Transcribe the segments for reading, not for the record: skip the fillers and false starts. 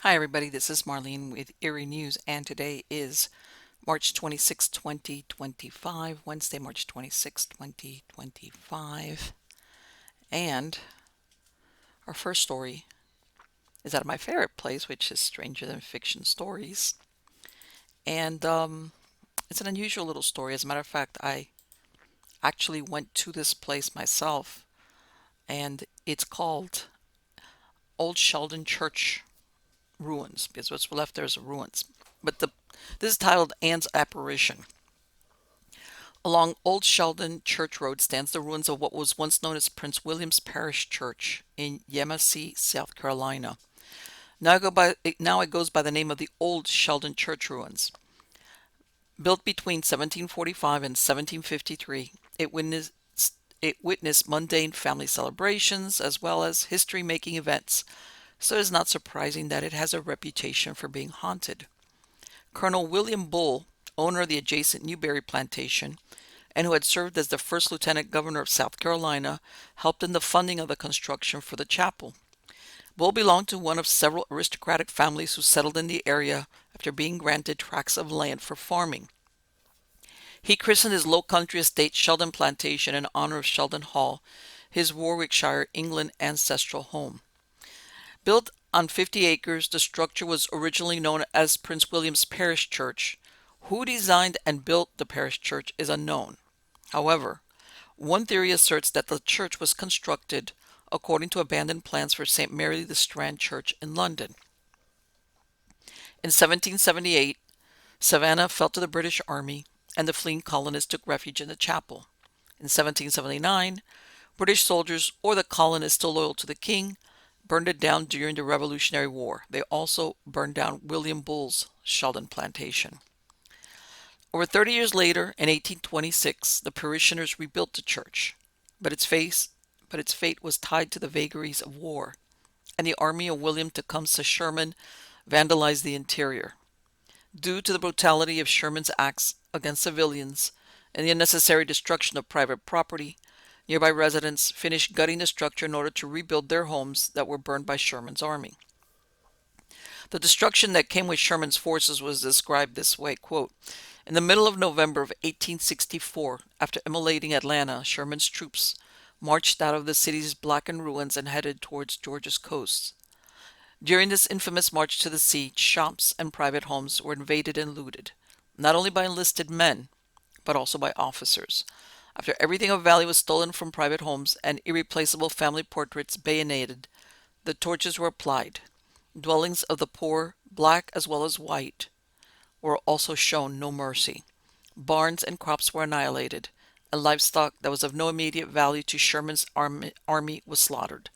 Hi, everybody. This is Marlene with Eerie News, and today is March 26, 2025, Wednesday, March 26, 2025. And our first story is out of my favorite place, which is Stranger Than Fiction Stories. And it's an unusual little story. As a matter of fact, I actually went to this place myself, and it's called Old Sheldon Church Ruins, because what's left there is ruins. But this is titled Anne's Apparition. Along Old Sheldon Church Road stands the ruins of what was once known as Prince William's Parish Church in Yemassee, South Carolina. Now it goes by the name of the Old Sheldon Church Ruins. Built between 1745 and 1753, it witnessed mundane family celebrations as well as history-making events, so it is not surprising that it has a reputation for being haunted. Colonel William Bull, owner of the adjacent Newberry plantation, and who had served as the first lieutenant governor of South Carolina, helped in the funding of the construction for the chapel. Bull belonged to one of several aristocratic families who settled in the area after being granted tracts of land for farming. He christened his low country estate Sheldon Plantation in honor of Sheldon Hall, his Warwickshire, England ancestral home. Built on 50 acres, the structure was originally known as Prince William's Parish Church. Who designed and built the parish church is unknown. However, one theory asserts that the church was constructed according to abandoned plans for St. Mary the Strand Church in London. In 1778, Savannah fell to the British Army, and the fleeing colonists took refuge in the chapel. In 1779, British soldiers, or the colonists still loyal to the king, burned it down during the Revolutionary War. They also burned down William Bull's Sheldon Plantation. Over 30 years later, in 1826, the parishioners rebuilt the church, but its fate was tied to the vagaries of war, and the army of William Tecumseh Sherman vandalized the interior. Due to the brutality of Sherman's acts against civilians and the unnecessary destruction of private property, nearby residents finished gutting the structure in order to rebuild their homes that were burned by Sherman's army. The destruction that came with Sherman's forces was described this way, quote, "In the middle of November of 1864, after immolating Atlanta, Sherman's troops marched out of the city's blackened ruins and headed towards Georgia's coast. During this infamous march to the sea, shops and private homes were invaded and looted, not only by enlisted men, but also by officers. After everything of value was stolen from private homes and irreplaceable family portraits bayoneted, the torches were applied. Dwellings of the poor, black as well as white, were also shown no mercy. Barns and crops were annihilated, and livestock that was of no immediate value to Sherman's army was slaughtered.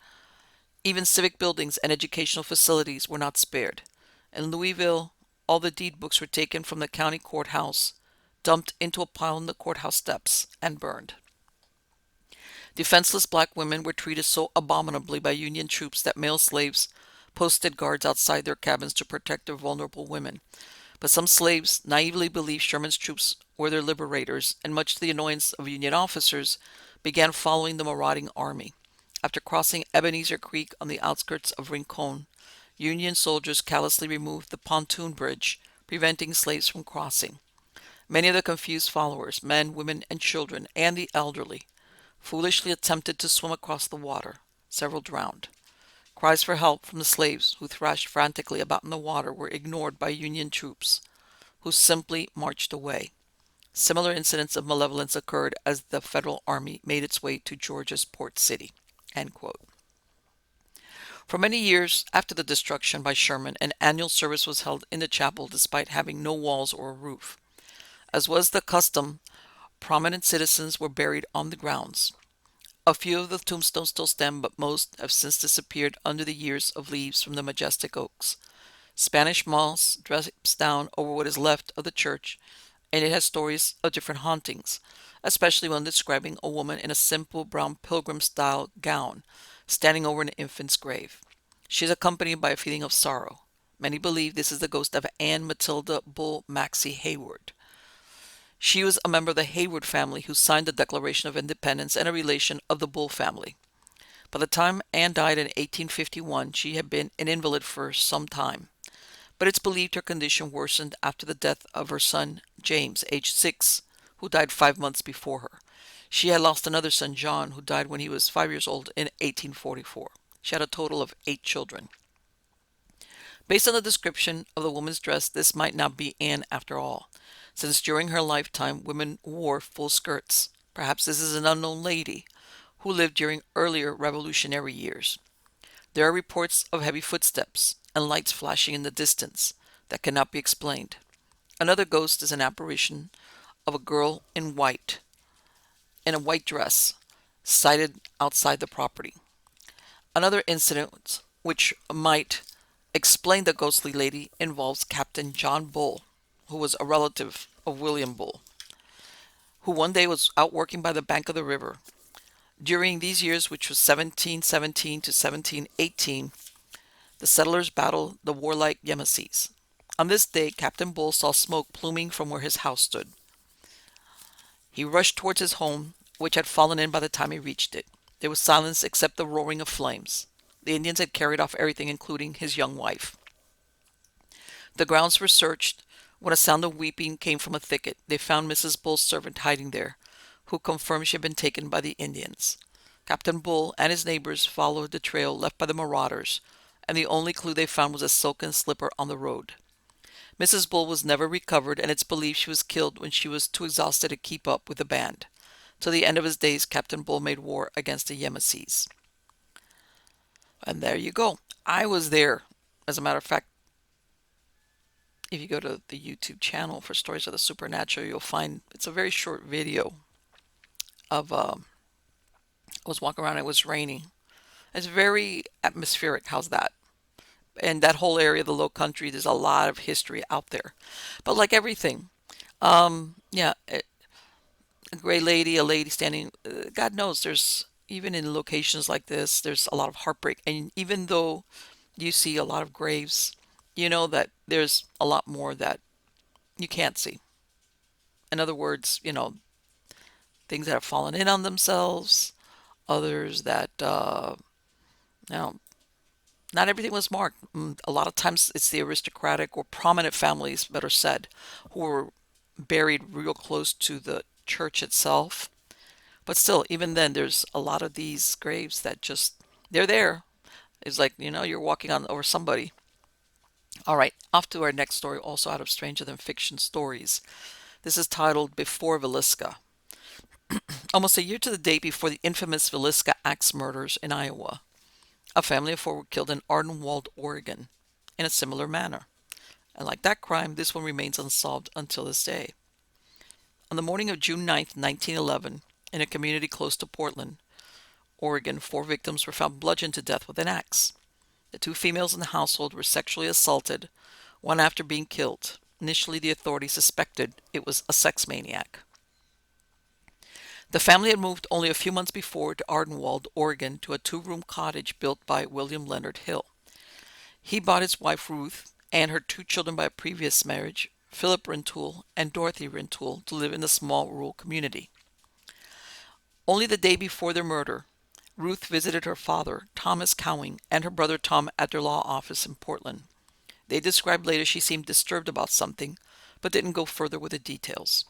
Even civic buildings and educational facilities were not spared. In Louisville, all the deed books were taken from the county courthouse, dumped into a pile on the courthouse steps, and burned. Defenseless black women were treated so abominably by Union troops that male slaves posted guards outside their cabins to protect their vulnerable women. But some slaves naively believed Sherman's troops were their liberators, and much to the annoyance of Union officers, began following the marauding army. After crossing Ebenezer Creek on the outskirts of Rincon, Union soldiers callously removed the pontoon bridge, preventing slaves from crossing. Many of the confused followers, men, women, and children, and the elderly, foolishly attempted to swim across the water. Several drowned. Cries for help from the slaves, who thrashed frantically about in the water, were ignored by Union troops, who simply marched away. Similar incidents of malevolence occurred as the Federal Army made its way to Georgia's port city." End quote. For many years after the destruction by Sherman, an annual service was held in the chapel despite having no walls or a roof. As was the custom, prominent citizens were buried on the grounds. A few of the tombstones still stand, but most have since disappeared under the years of leaves from the majestic oaks. Spanish moss drips down over what is left of the church, and it has stories of different hauntings, especially one describing a woman in a simple brown pilgrim-style gown, standing over an infant's grave. She is accompanied by a feeling of sorrow. Many believe this is the ghost of Anne Matilda Bull Maxey Hayward. She was a member of the Hayward family who signed the Declaration of Independence and a relation of the Bull family. By the time Anne died in 1851, she had been an invalid for some time. but it's believed her condition worsened after the death of her son, James, aged 6, who died 5 months before her. She had lost another son, John, who died when he was 5 years old in 1844. She had a total of 8 children. Based on the description of the woman's dress, this might not be Anne after all, since during her lifetime women wore full skirts. Perhaps this is an unknown lady who lived during earlier revolutionary years. There are reports of heavy footsteps and lights flashing in the distance that cannot be explained. Another ghost is an apparition of a girl in a white dress sighted outside the property. Another incident which might explain the ghostly lady involves Captain John Bull, who was a relative of William Bull, who one day was out working by the bank of the river. During these years, which was 1717 to 1718, the settlers battled the warlike Yemesis. On this day, Captain Bull saw smoke pluming from where his house stood. He rushed towards his home, which had fallen in by the time he reached it. There was silence except the roaring of flames. The Indians had carried off everything, including his young wife. The grounds were searched when a sound of weeping came from a thicket. They found Mrs. Bull's servant hiding there, who confirmed she had been taken by the Indians. Captain Bull and his neighbors followed the trail left by the marauders, and the only clue they found was a silken slipper on the road. Mrs. Bull was never recovered, and it's believed she was killed when she was too exhausted to keep up with the band. Till the end of his days, Captain Bull made war against the Yemesis. And there you go. I was there. As a matter of fact, if you go to the YouTube channel for Stories of the Supernatural, you'll find it's a very short video of I was walking around, it was raining. It's very atmospheric. How's that? And that whole area, the Low Country, there's a lot of history out there. But like everything, yeah, a gray lady, a lady standing, God knows, there's, even in locations like this, there's a lot of heartbreak. And even though you see a lot of graves, you know that there's a lot more that you can't see. In other words, things that have fallen in on themselves, others that, you know, not everything was marked. A lot of times it's the aristocratic or prominent families, better said, who were buried real close to the church itself. But still, even then, there's a lot of these graves that just, they're there. It's like, you're walking on over somebody. All right, off to our next story, also out of Stranger Than Fiction Stories. This is titled Before Villisca. Almost a year to the day before the infamous Villisca axe murders in Iowa, a family of 4 were killed in Ardenwald, Oregon, in a similar manner. And like that crime, this one remains unsolved until this day. On the morning of June 9th, 1911, in a community close to Portland, Oregon, 4 victims were found bludgeoned to death with an axe. The 2 females in the household were sexually assaulted, one after being killed. Initially, the authorities suspected it was a sex maniac. The family had moved only a few months before to Ardenwald, Oregon, to a 2-room cottage built by William Leonard Hill. He bought his wife Ruth and her 2 children by a previous marriage, Philip Rintoul and Dorothy Rintoul, to live in the small rural community. Only the day before their murder, Ruth visited her father, Thomas Cowing, and her brother Tom at their law office in Portland. They described later she seemed disturbed about something, but didn't go further with the details.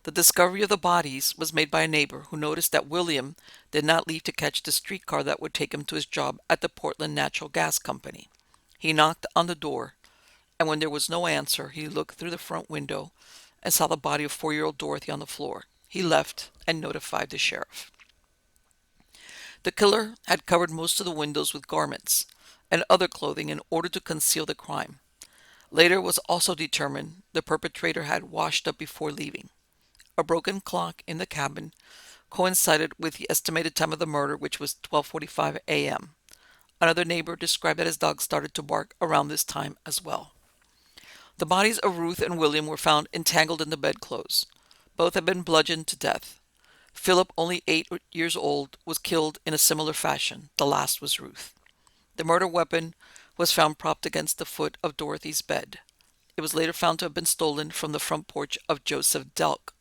The discovery of the bodies was made by a neighbor who noticed that William did not leave to catch the streetcar that would take him to his job at the Portland Natural Gas Company. He knocked on the door, and when there was no answer, he looked through the front window and saw the body of 4-year-old Dorothy on the floor. He left and notified the sheriff. The killer had covered most of the windows with garments and other clothing in order to conceal the crime. Later, it was also determined the perpetrator had washed up before leaving. A broken clock in the cabin coincided with the estimated time of the murder, which was 12:45 a.m. Another neighbor described that his dog started to bark around this time as well. The bodies of Ruth and William were found entangled in the bedclothes. Both had been bludgeoned to death. Philip, only 8 years old, was killed in a similar fashion. The last was Ruth. The murder weapon was found propped against the foot of Dorothy's bed. It was later found to have been stolen from the front porch of Joseph Delk,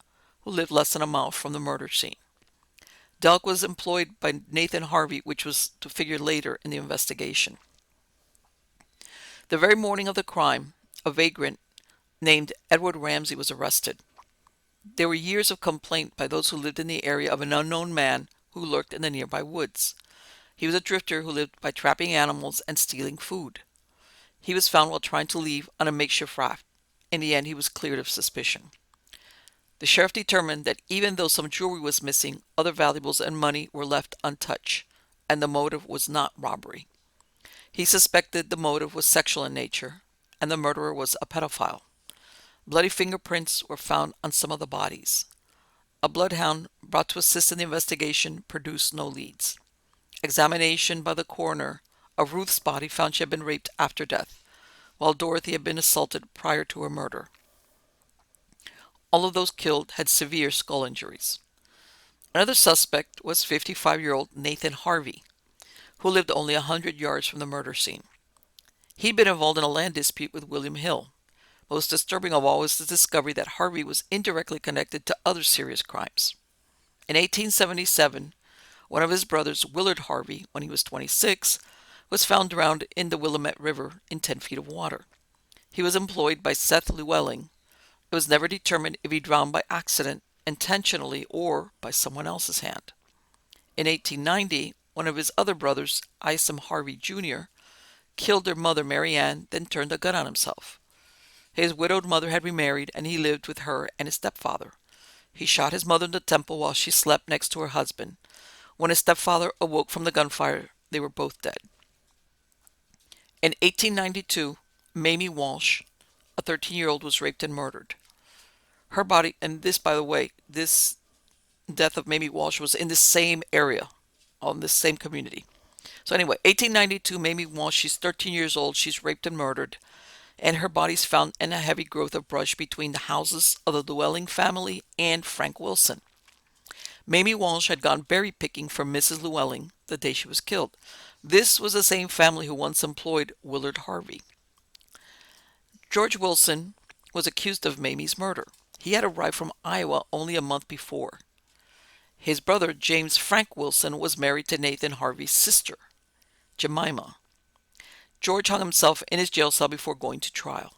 who lived less than a mile from the murder scene. Delk was employed by Nathan Harvey, which was to figure later in the investigation. The very morning of the crime, a vagrant named Edward Ramsey was arrested. There were years of complaint by those who lived in the area of an unknown man who lurked in the nearby woods. He was a drifter who lived by trapping animals and stealing food. He was found while trying to leave on a makeshift raft. In the end, he was cleared of suspicion. The sheriff determined that even though some jewelry was missing, other valuables and money were left untouched, and the motive was not robbery. He suspected the motive was sexual in nature, and the murderer was a pedophile. Bloody fingerprints were found on some of the bodies. A bloodhound brought to assist in the investigation produced no leads. Examination by the coroner of Ruth's body found she had been raped after death, while Dorothy had been assaulted prior to her murder. All of those killed had severe skull injuries. Another suspect was 55-year-old Nathan Harvey, who lived only 100 yards from the murder scene. He'd been involved in a land dispute with William Hill. Most disturbing of all was the discovery that Harvey was indirectly connected to other serious crimes. In 1877, one of his brothers, Willard Harvey, when he was 26, was found drowned in the Willamette River in 10 feet of water. He was employed by Seth Llewellyn. It was never determined if he drowned by accident, intentionally, or by someone else's hand. In 1890, one of his other brothers, Isom Harvey Jr., killed their mother, Mary Ann, then turned a gun on himself. His widowed mother had remarried, and he lived with her and his stepfather. He shot his mother in the temple while she slept next to her husband. When his stepfather awoke from the gunfire, they were both dead. In 1892, Mamie Walsh, a 13-year-old, was raped and murdered. Her body, and this, by the way, this death of Mamie Walsh was in the same area, on this same community. So anyway, 1892, Mamie Walsh, she's 13 years old, she's raped and murdered, and her body's found in a heavy growth of brush between the houses of the Llewellyn family and Frank Wilson. Mamie Walsh had gone berry picking for Mrs. Llewellyn the day she was killed. This was the same family who once employed Willard Harvey. George Wilson was accused of Mamie's murder. He had arrived from Iowa only a month before. His brother, James Frank Wilson, was married to Nathan Harvey's sister, Jemima. George hung himself in his jail cell before going to trial.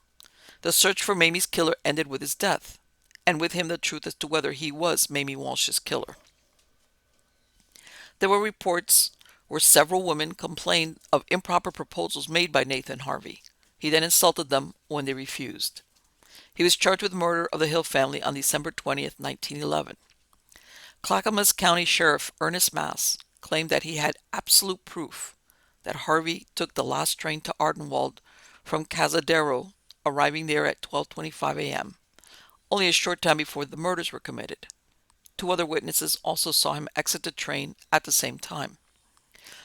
The search for Mamie's killer ended with his death, and with him the truth as to whether he was Mamie Walsh's killer. There were reports where several women complained of improper proposals made by Nathan Harvey. He then insulted them when they refused. He was charged with murder of the Hill family on December 20th, 1911. Clackamas County Sheriff Ernest Mass claimed that he had absolute proof that Harvey took the last train to Ardenwald from Cazadero, arriving there at 12:25 a.m., only a short time before the murders were committed. 2 other witnesses also saw him exit the train at the same time.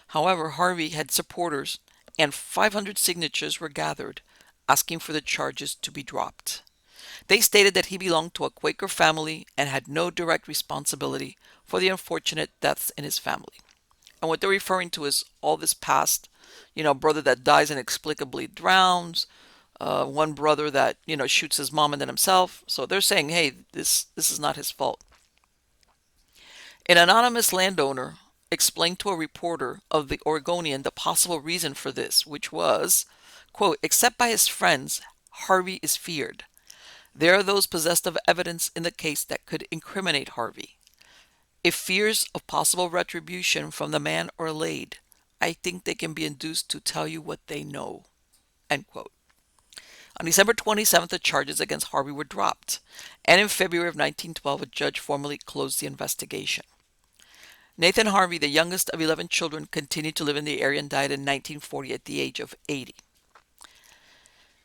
However, Harvey had supporters, and 500 signatures were gathered asking for the charges to be dropped. They stated that he belonged to a Quaker family and had no direct responsibility for the unfortunate deaths in his family. And what they're referring to is all this past, brother that dies inexplicably drowns, one brother that, shoots his mom and then himself. So they're saying, hey, this is not his fault. An anonymous landowner explained to a reporter of the Oregonian the possible reason for this, which was, quote, except by his friends, Harvey is feared. There are those possessed of evidence in the case that could incriminate Harvey. If fears of possible retribution from the man are allayed, I think they can be induced to tell you what they know, end quote. On December 27th, the charges against Harvey were dropped, and in February of 1912, a judge formally closed the investigation. Nathan Harvey, the youngest of 11 children, continued to live in the area and died in 1940 at the age of 80.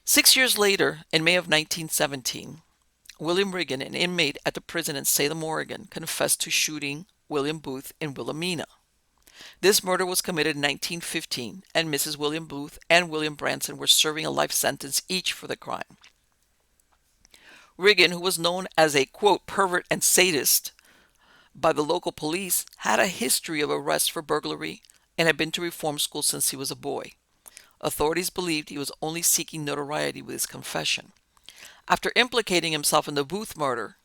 6 years later, in May of 1917, William Riggin, an inmate at the prison in Salem, Oregon, confessed to shooting William Booth in Wilhelmina. This murder was committed in 1915, and Mrs. William Booth and William Branson were serving a life sentence each for the crime. Riggin, who was known as a, quote, pervert and sadist by the local police, had a history of arrests for burglary and had been to reform school since he was a boy. Authorities believed he was only seeking notoriety with his confession. After implicating himself in the Booth murder,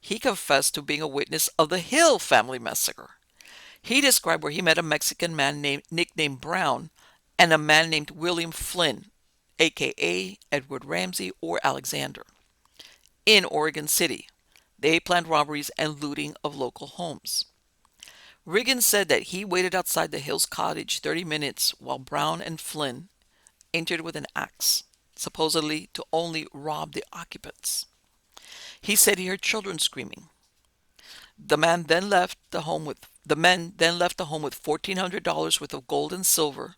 he confessed to being a witness of the Hill family massacre. He described where he met a Mexican man nicknamed Brown and a man named William Flynn aka Edward Ramsey or Alexander. In Oregon City, they planned robberies and looting of local homes. Riggins said that he waited outside the Hills cottage 30 minutes while Brown and Flynn entered with an axe, supposedly to only rob the occupants. He said he heard children screaming. The men then left the home with $1,400 worth of gold and silver,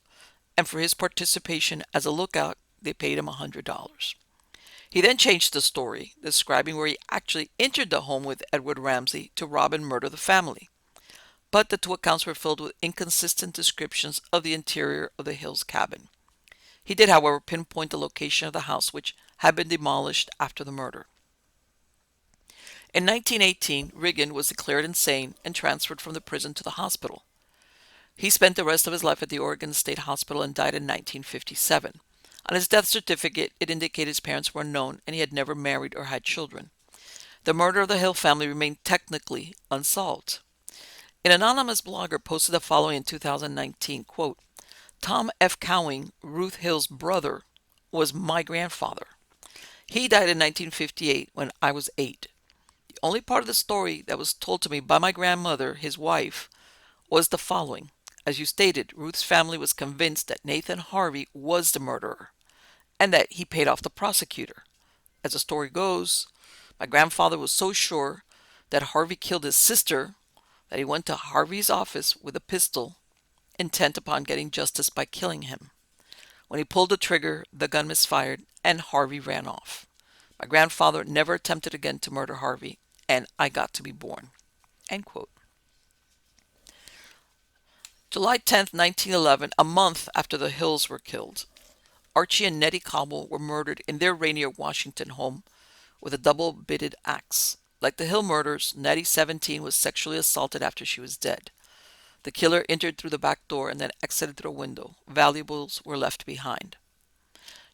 and for his participation as a lookout, they paid him $100. He then changed the story, describing where he actually entered the home with Edward Ramsey to rob and murder the family. But the two accounts were filled with inconsistent descriptions of the interior of the Hills cabin. He did, however, pinpoint the location of the house, which had been demolished after the murder. In 1918, Riggin was declared insane and transferred from the prison to the hospital. He spent the rest of his life at the Oregon State Hospital and died in 1957. On his death certificate, it indicated his parents were unknown and he had never married or had children. The murder of the Hill family remained technically unsolved. An anonymous blogger posted the following in 2019, quote, Tom F. Cowing, Ruth Hill's brother, was my grandfather. He died in 1958 when I was 8. The only part of the story that was told to me by my grandmother, his wife, was the following. As you stated, Ruth's family was convinced that Nathan Harvey was the murderer and that he paid off the prosecutor. As the story goes, my grandfather was so sure that Harvey killed his sister that he went to Harvey's office with a pistol, intent upon getting justice by killing him. When he pulled the trigger, the gun misfired and Harvey ran off. My grandfather never attempted again to murder Harvey, and I got to be born. End quote. July 10th, 1911, a month after the Hills were killed, Archie and Nettie Cobble were murdered in their Rainier, Washington home with a double-bitted axe. Like the Hill murders, Nettie, 17, was sexually assaulted after she was dead. The killer entered through the back door and then exited through a window. Valuables were left behind.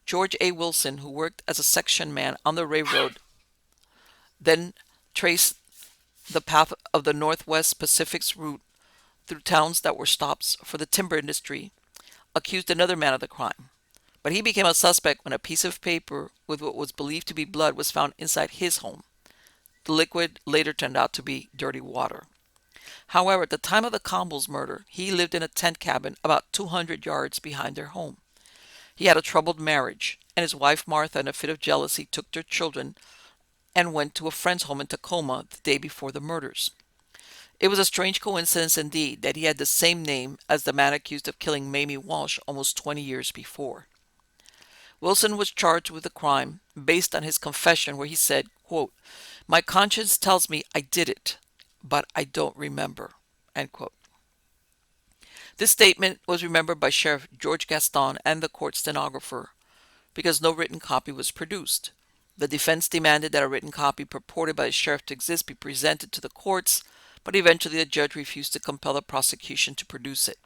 George A. Wilson, who worked as a section man on the railroad, then traced the path of the Northwest Pacific's route through towns that were stops for the timber industry, accused another man of the crime. But he became a suspect when a piece of paper with what was believed to be blood was found inside his home. The liquid later turned out to be dirty water. However, at the time of the Comble's murder, he lived in a tent cabin about 200 yards behind their home. He had a troubled marriage, and his wife Martha, in a fit of jealousy, took their children and went to a friend's home in Tacoma the day before the murders. It was a strange coincidence indeed that he had the same name as the man accused of killing Mamie Walsh almost 20 years before. Wilson was charged with the crime based on his confession where he said, quote, my conscience tells me I did it, but I don't remember, end quote. This statement was remembered by Sheriff George Gaston and the court stenographer because no written copy was produced. The defense demanded that a written copy purported by the sheriff to exist be presented to the courts, but eventually the judge refused to compel the prosecution to produce it.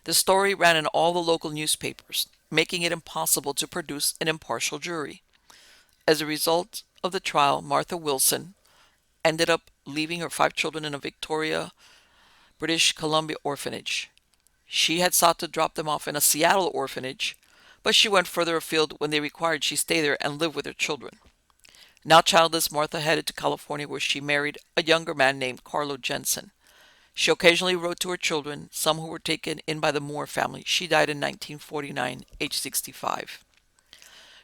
The story ran in all the local newspapers, making it impossible to produce an impartial jury. As a result of the trial, Martha Wilson ended up leaving her 5 children in a Victoria, British Columbia orphanage. She had sought to drop them off in a Seattle orphanage, but she went further afield when they required she stay there and live with her children. Now childless, Martha headed to California where she married a younger man named Carlo Jensen. She occasionally wrote to her children, some who were taken in by the Moore family. She died in 1949, age 65.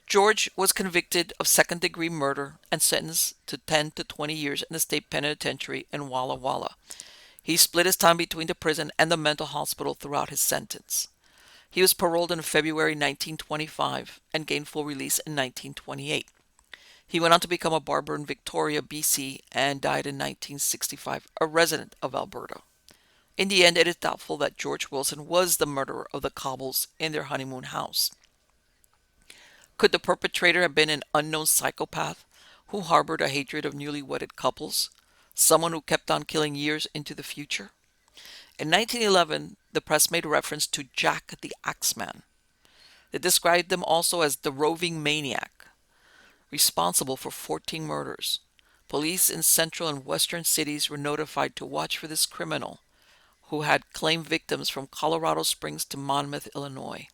George was convicted of second-degree murder and sentenced to 10 to 20 years in the state penitentiary in Walla Walla. He split his time between the prison and the mental hospital throughout his sentence. He was paroled in February 1925 and gained full release in 1928. He went on to become a barber in Victoria, BC, and died in 1965, a resident of Alberta. In the end, it is doubtful that George Wilson was the murderer of the Cobbles in their honeymoon house. Could the perpetrator have been an unknown psychopath who harbored a hatred of newly wedded couples, someone who kept on killing years into the future? In 1911, the press made reference to Jack the Axeman. They described him also as the roving maniac, responsible for 14 murders. Police in central and western cities were notified to watch for this criminal, who had claimed victims from Colorado Springs to Monmouth, Illinois.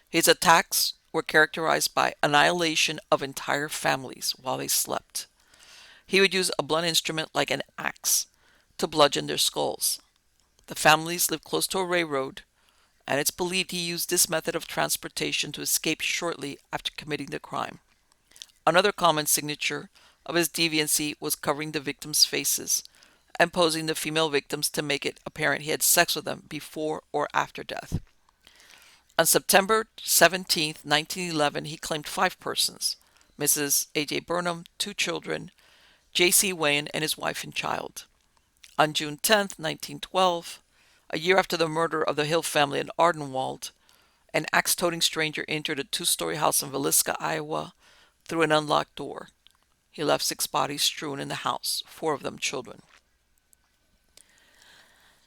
His attacks were characterized by annihilation of entire families while they slept. He would use a blunt instrument like an axe to bludgeon their skulls. The families lived close to a railroad, and it's believed he used this method of transportation to escape shortly after committing the crime. Another common signature of his deviancy was covering the victims' faces and posing the female victims to make it apparent he had sex with them before or after death. On September 17, 1911, he claimed 5 persons: Mrs. A.J. Burnham, 2 children, J.C. Wayne, and his wife and child. On June 10, 1912, a year after the murder of the Hill family in Ardenwald, an axe-toting stranger entered a 2-story house in Villisca, Iowa, through an unlocked door. He left 6 bodies strewn in the house, 4 of them children.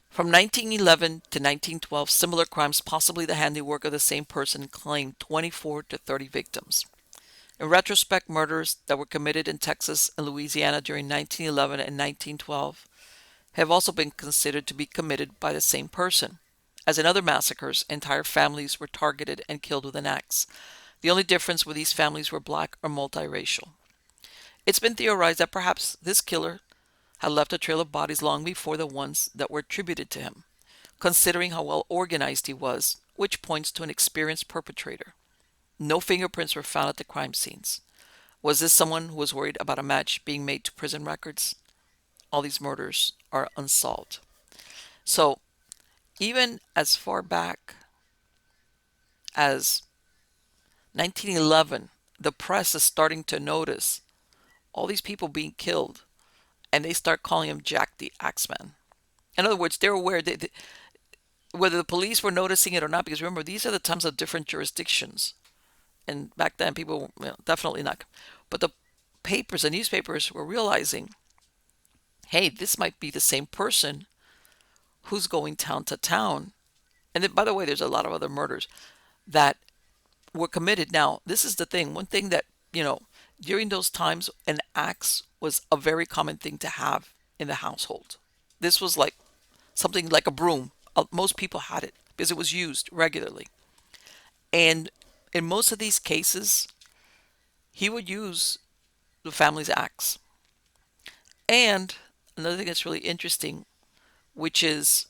From 1911 to 1912, similar crimes, possibly the handiwork of the same person, claimed 24 to 30 victims. In retrospect, murders that were committed in Texas and Louisiana during 1911 and 1912 have also been considered to be committed by the same person. As in other massacres, entire families were targeted and killed with an axe. The only difference were these families were black or multiracial. It's been theorized that perhaps this killer had left a trail of bodies long before the ones that were attributed to him, considering how well organized he was, which points to an experienced perpetrator. No fingerprints were found at the crime scenes. Was this someone who was worried about a match being made to prison records? All these murders are unsolved. So, even as far back as 1911, the press is starting to notice all these people being killed, and they start calling him Jack the Axeman. In other words, they're aware that whether the police were noticing it or not, because remember, these are the times of different jurisdictions. And back then, people definitely not. But the newspapers were realizing, hey, this might be the same person who's going town to town. And then, by the way, there's a lot of other murders that were committed. Now, this is the thing. One thing that, during those times, an axe was a very common thing to have in the household. This was like something like a broom. Most people had it because it was used regularly. And in most of these cases, he would use the family's axe. And another thing that's really interesting, which is,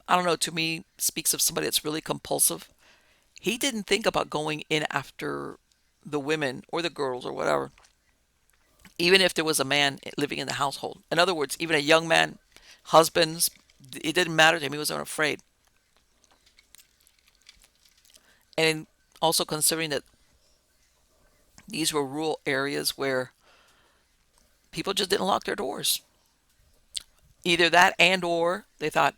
I don't know, to me, speaks of somebody that's really compulsive. He didn't think about going in after the women or the girls or whatever, even if there was a man living in the household. In other words, even a young man, husbands, it didn't matter to him. He wasn't afraid. And also considering that these were rural areas where people just didn't lock their doors. Either that and or they thought,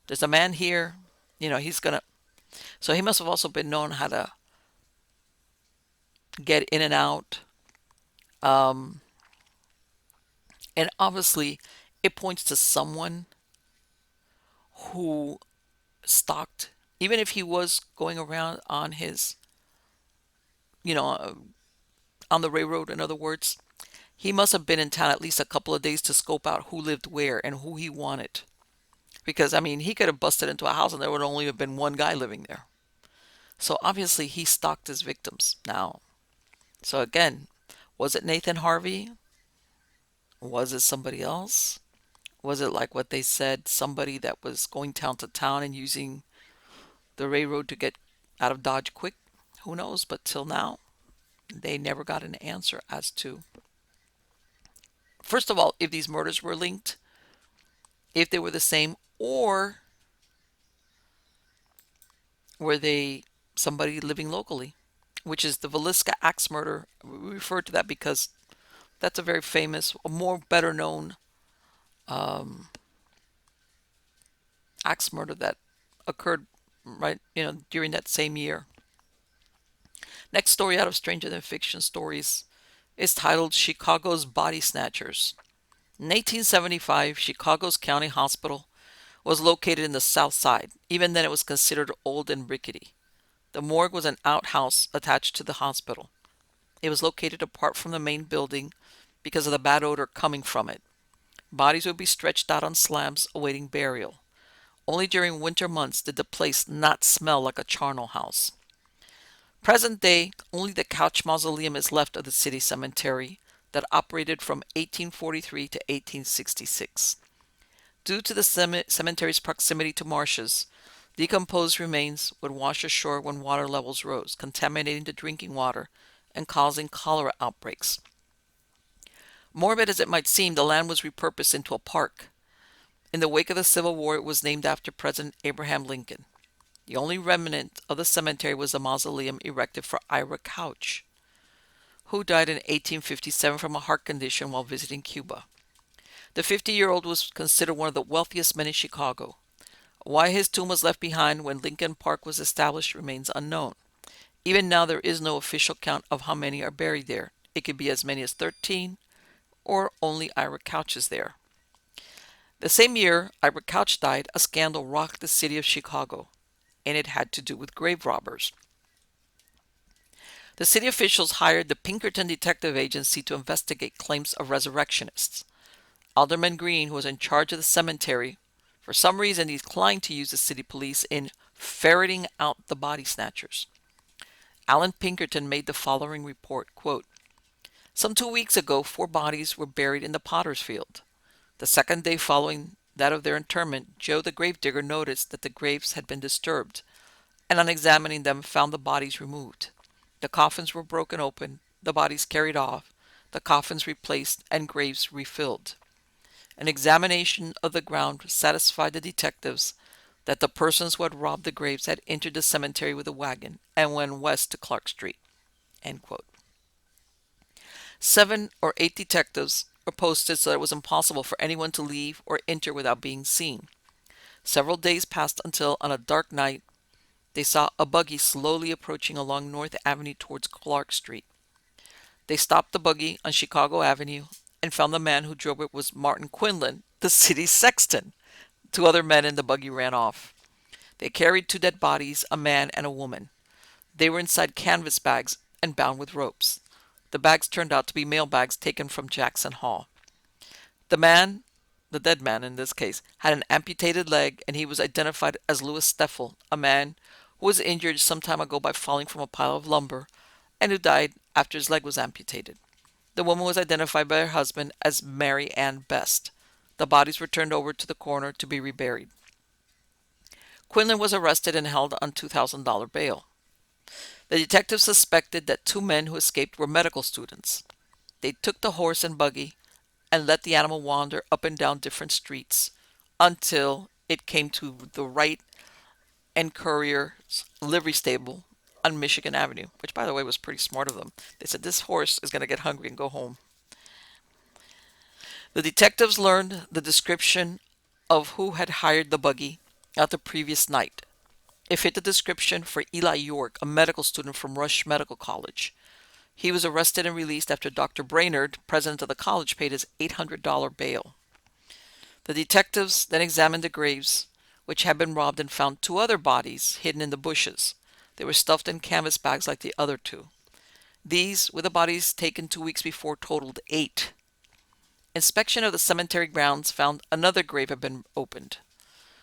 there's a man here, he's going to. So he must have also been known how to get in and out. And obviously, it points to someone who stalked, even if he was going around on his, on the railroad, in other words, he must have been in town at least a couple of days to scope out who lived where and who he wanted. Because, he could have busted into a house and there would only have been one guy living there. So obviously he stalked his victims. Now, so again, was it Nathan Harvey? Was it somebody else? Was it like what they said, somebody that was going town to town and using the railroad to get out of Dodge quick? Who knows? But till now, they never got an answer as to, first of all, if these murders were linked, if they were the same, or were they somebody living locally, which is the Villisca axe murder. We refer to that because that's a very famous, more better known axe murder that occurred right, during that same year. Next story out of Stranger Than Fiction Stories is titled Chicago's Body Snatchers. In 1875, Chicago's County Hospital was located in the South Side. Even then, it was considered old and rickety. The morgue was an outhouse attached to the hospital. It was located apart from the main building because of the bad odor coming from it. Bodies would be stretched out on slabs awaiting burial. Only during winter months did the place not smell like a charnel house. Present day, only the couch mausoleum is left of the city cemetery that operated from 1843 to 1866. Due to the cemetery's proximity to marshes, decomposed remains would wash ashore when water levels rose, contaminating the drinking water and causing cholera outbreaks. Morbid as it might seem, the land was repurposed into a park. In the wake of the Civil War, it was named after President Abraham Lincoln. The only remnant of the cemetery was a mausoleum erected for Ira Couch, who died in 1857 from a heart condition while visiting Cuba. The 50-year-old was considered one of the wealthiest men in Chicago. Why his tomb was left behind when Lincoln Park was established remains unknown. Even now, there is no official count of how many are buried there. It could be as many as 13, or only Ira Couch is there. The same year Ira Couch died, a scandal rocked the city of Chicago, and it had to do with grave robbers. The city officials hired the Pinkerton Detective Agency to investigate claims of resurrectionists. Alderman Green, who was in charge of the cemetery, for some reason declined to use the city police in ferreting out the body snatchers. Alan Pinkerton made the following report, quote, "Some 2 weeks ago, 4 bodies were buried in the potter's field. The second day following that of their interment, Joe the gravedigger noticed that the graves had been disturbed, and on examining them found the bodies removed. The coffins were broken open, the bodies carried off, the coffins replaced, and graves refilled. An examination of the ground satisfied the detectives that the persons who had robbed the graves had entered the cemetery with a wagon and went west to Clark Street." End quote. 7 or 8 detectives were posted so that it was impossible for anyone to leave or enter without being seen. Several days passed until, on a dark night, they saw a buggy slowly approaching along North Avenue towards Clark Street. They stopped the buggy on Chicago Avenue and found the man who drove it was Martin Quinlan, the city sexton. 2 other men in the buggy ran off. They carried 2 dead bodies, a man and a woman. They were inside canvas bags and bound with ropes. The bags turned out to be mail bags taken from Jackson Hall. The man, the dead man in this case, had an amputated leg, and he was identified as Louis Steffel, a man who was injured some time ago by falling from a pile of lumber and who died after his leg was amputated. The woman was identified by her husband as Mary Ann Best. The bodies were turned over to the coroner to be reburied. Quinlan was arrested and held on $2,000 bail. The detectives suspected that 2 men who escaped were medical students. They took the horse and buggy and let the animal wander up and down different streets until it came to the Wright and Courier's livery stable on Michigan Avenue, which, by the way, was pretty smart of them. They said, "This horse is going to get hungry and go home." The detectives learned the description of who had hired the buggy out the previous night. It fit the description for Eli York, a medical student from Rush Medical College. He was arrested and released after Dr. Brainerd, president of the college, paid his $800 bail. The detectives then examined the graves, which had been robbed, and found 2 other bodies hidden in the bushes. They were stuffed in canvas bags like the other 2. These, with the bodies taken 2 weeks before, totaled 8. Inspection of the cemetery grounds found another grave had been opened.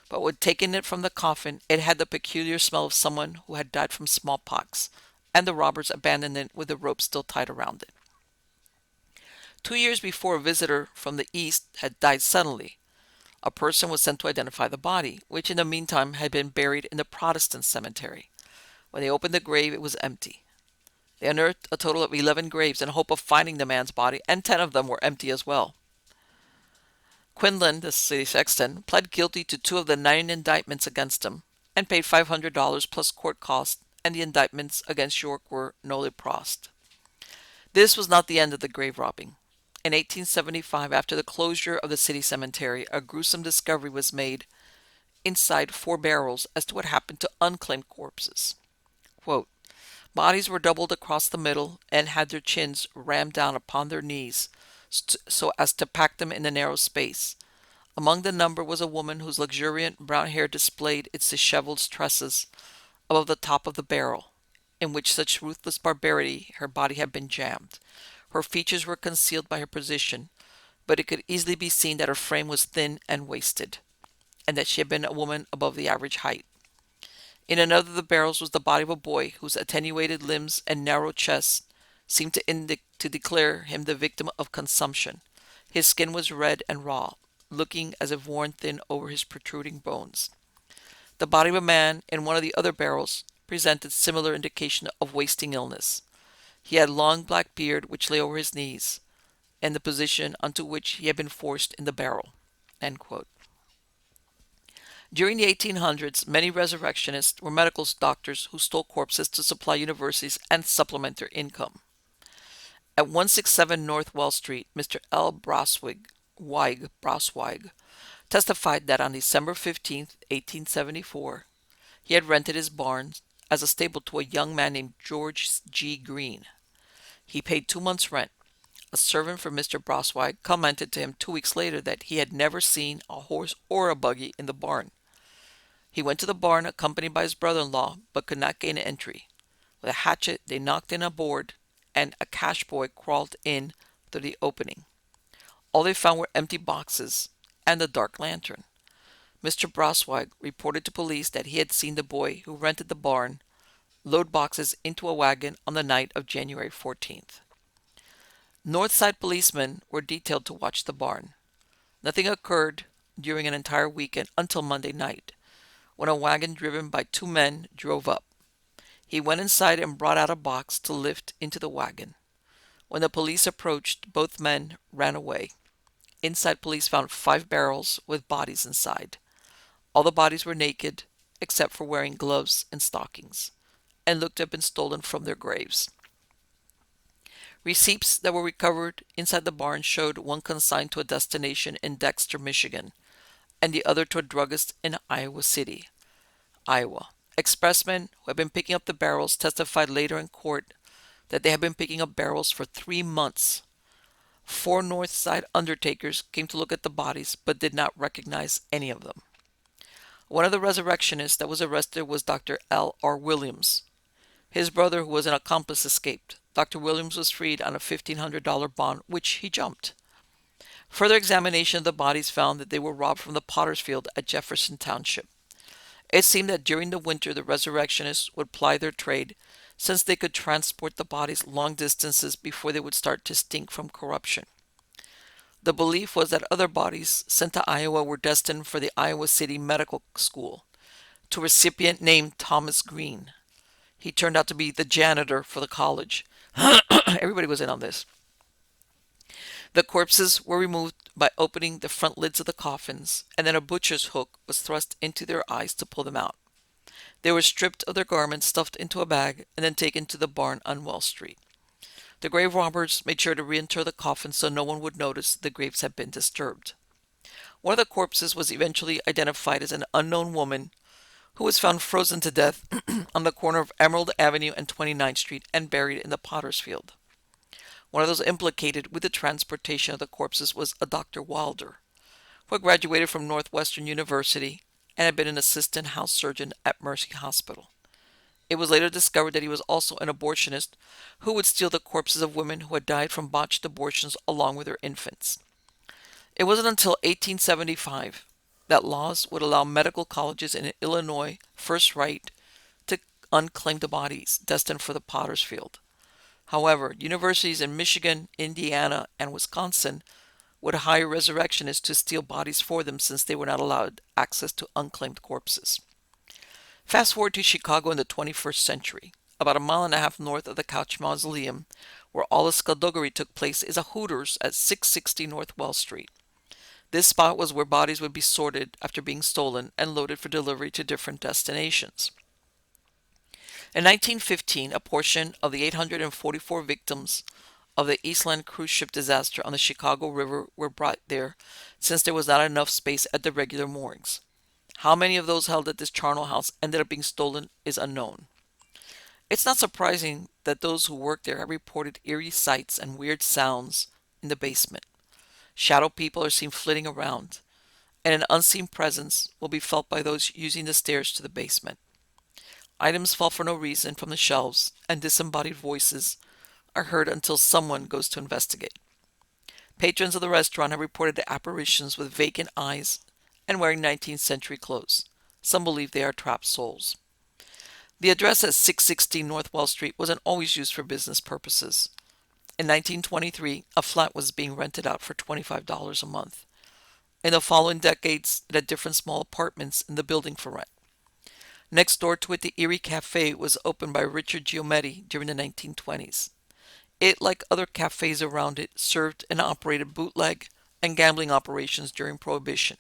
But when taking it from the coffin, it had the peculiar smell of someone who had died from smallpox, and the robbers abandoned it with the rope still tied around it. 2 years before, a visitor from the east had died suddenly. A person was sent to identify the body, which in the meantime had been buried in the Protestant cemetery. When they opened the grave, it was empty. They unearthed a total of 11 graves in hope of finding the man's body, and 10 of them were empty as well. Quinlan, the city sexton, pled guilty to 2 of the 9 indictments against him and paid $500 plus court costs, and the indictments against York were nolle prost. This was not the end of the grave robbing. In 1875, after the closure of the city cemetery, a gruesome discovery was made inside 4 barrels as to what happened to unclaimed corpses. Quote, "Bodies were doubled across the middle and had their chins rammed down upon their knees so as to pack them in a narrow space. Among the number was a woman whose luxuriant brown hair displayed its disheveled tresses above the top of the barrel, in which such ruthless barbarity her body had been jammed. Her features were concealed by her position, but it could easily be seen that her frame was thin and wasted, and that she had been a woman above the average height. In another of the barrels was the body of a boy whose attenuated limbs and narrow chest seemed to declare him the victim of consumption. His skin was red and raw, looking as if worn thin over his protruding bones. The body of a man in one of the other barrels presented similar indication of wasting illness. He had long black beard which lay over his knees, and the position unto which he had been forced in the barrel." End quote. During the 1800s, many resurrectionists were medical doctors who stole corpses to supply universities and supplement their income. At 167 North Wall Street, Mr. L. Brasweig testified that on December 15, 1874, he had rented his barn as a stable to a young man named George G. Green. He paid 2 months' rent. A servant for Mr. Brasweig commented to him 2 weeks later that he had never seen a horse or a buggy in the barn. He went to the barn accompanied by his brother-in-law, but could not gain entry. With a hatchet, they knocked in a board, and a cash boy crawled in through the opening. All they found were empty boxes and a dark lantern. Mr. Brasweig reported to police that he had seen the boy who rented the barn load boxes into a wagon on the night of January 14th. Northside policemen were detailed to watch the barn. Nothing occurred during an entire weekend until Monday night, when a wagon driven by 2 men drove up. He went inside and brought out a box to lift into the wagon. When the police approached, both men ran away. Inside, police found 5 barrels with bodies inside. All the bodies were naked, except for wearing gloves and stockings, and looked to have been stolen from their graves. Receipts that were recovered inside the barn showed one consigned to a destination in Dexter, Michigan, and the other to a druggist in Iowa City, Iowa. Expressmen who had been picking up the barrels testified later in court that they had been picking up barrels for 3 months. 4 Northside undertakers came to look at the bodies but did not recognize any of them. One of the resurrectionists that was arrested was Dr. L. R. Williams. His brother, who was an accomplice, escaped. Dr. Williams was freed on a $1,500 bond, which he jumped. Further examination of the bodies found that they were robbed from the potter's field at Jefferson Township. It seemed that during the winter the resurrectionists would ply their trade, since they could transport the bodies long distances before they would start to stink from corruption. The belief was that other bodies sent to Iowa were destined for the Iowa City Medical School, to a recipient named Thomas Green. He turned out to be the janitor for the college. Everybody was in on this. The corpses were removed by opening the front lids of the coffins, and then a butcher's hook was thrust into their eyes to pull them out. They were stripped of their garments, stuffed into a bag, and then taken to the barn on Wall Street. The grave robbers made sure to reinter the coffins so no one would notice the graves had been disturbed. One of the corpses was eventually identified as an unknown woman who was found frozen to death on the corner of Emerald Avenue and 29th Street and buried in the Potter's Field. One of those implicated with the transportation of the corpses was a Dr. Wilder, who had graduated from Northwestern University and had been an assistant house surgeon at Mercy Hospital. It was later discovered that he was also an abortionist who would steal the corpses of women who had died from botched abortions along with their infants. It wasn't until 1875 that laws would allow medical colleges in Illinois first right to unclaim the bodies destined for the Potter's Field. However, universities in Michigan, Indiana, and Wisconsin would hire resurrectionists to steal bodies for them since they were not allowed access to unclaimed corpses. Fast forward to Chicago in the 21st century. About a mile and a half north of the Couch Mausoleum, where all the skullduggery took place, is a Hooters at 660 North Wall Street. This spot was where bodies would be sorted after being stolen and loaded for delivery to different destinations. In 1915, a portion of the 844 victims of the Eastland cruise ship disaster on the Chicago River were brought there since there was not enough space at the regular morgues. How many of those held at this charnel house ended up being stolen is unknown. It's not surprising that those who worked there have reported eerie sights and weird sounds in the basement. Shadow people are seen flitting around, and an unseen presence will be felt by those using the stairs to the basement. Items fall for no reason from the shelves, and disembodied voices are heard until someone goes to investigate. Patrons of the restaurant have reported apparitions with vacant eyes and wearing 19th century clothes. Some believe they are trapped souls. The address at 616 North Wall Street wasn't always used for business purposes. In 1923, a flat was being rented out for $25 a month. In the following decades, it had different small apartments in the building for rent. Next door to it, the Eerie Cafe was opened by Richard Giometti during the 1920s. It, like other cafes around it, served and operated bootleg and gambling operations during Prohibition.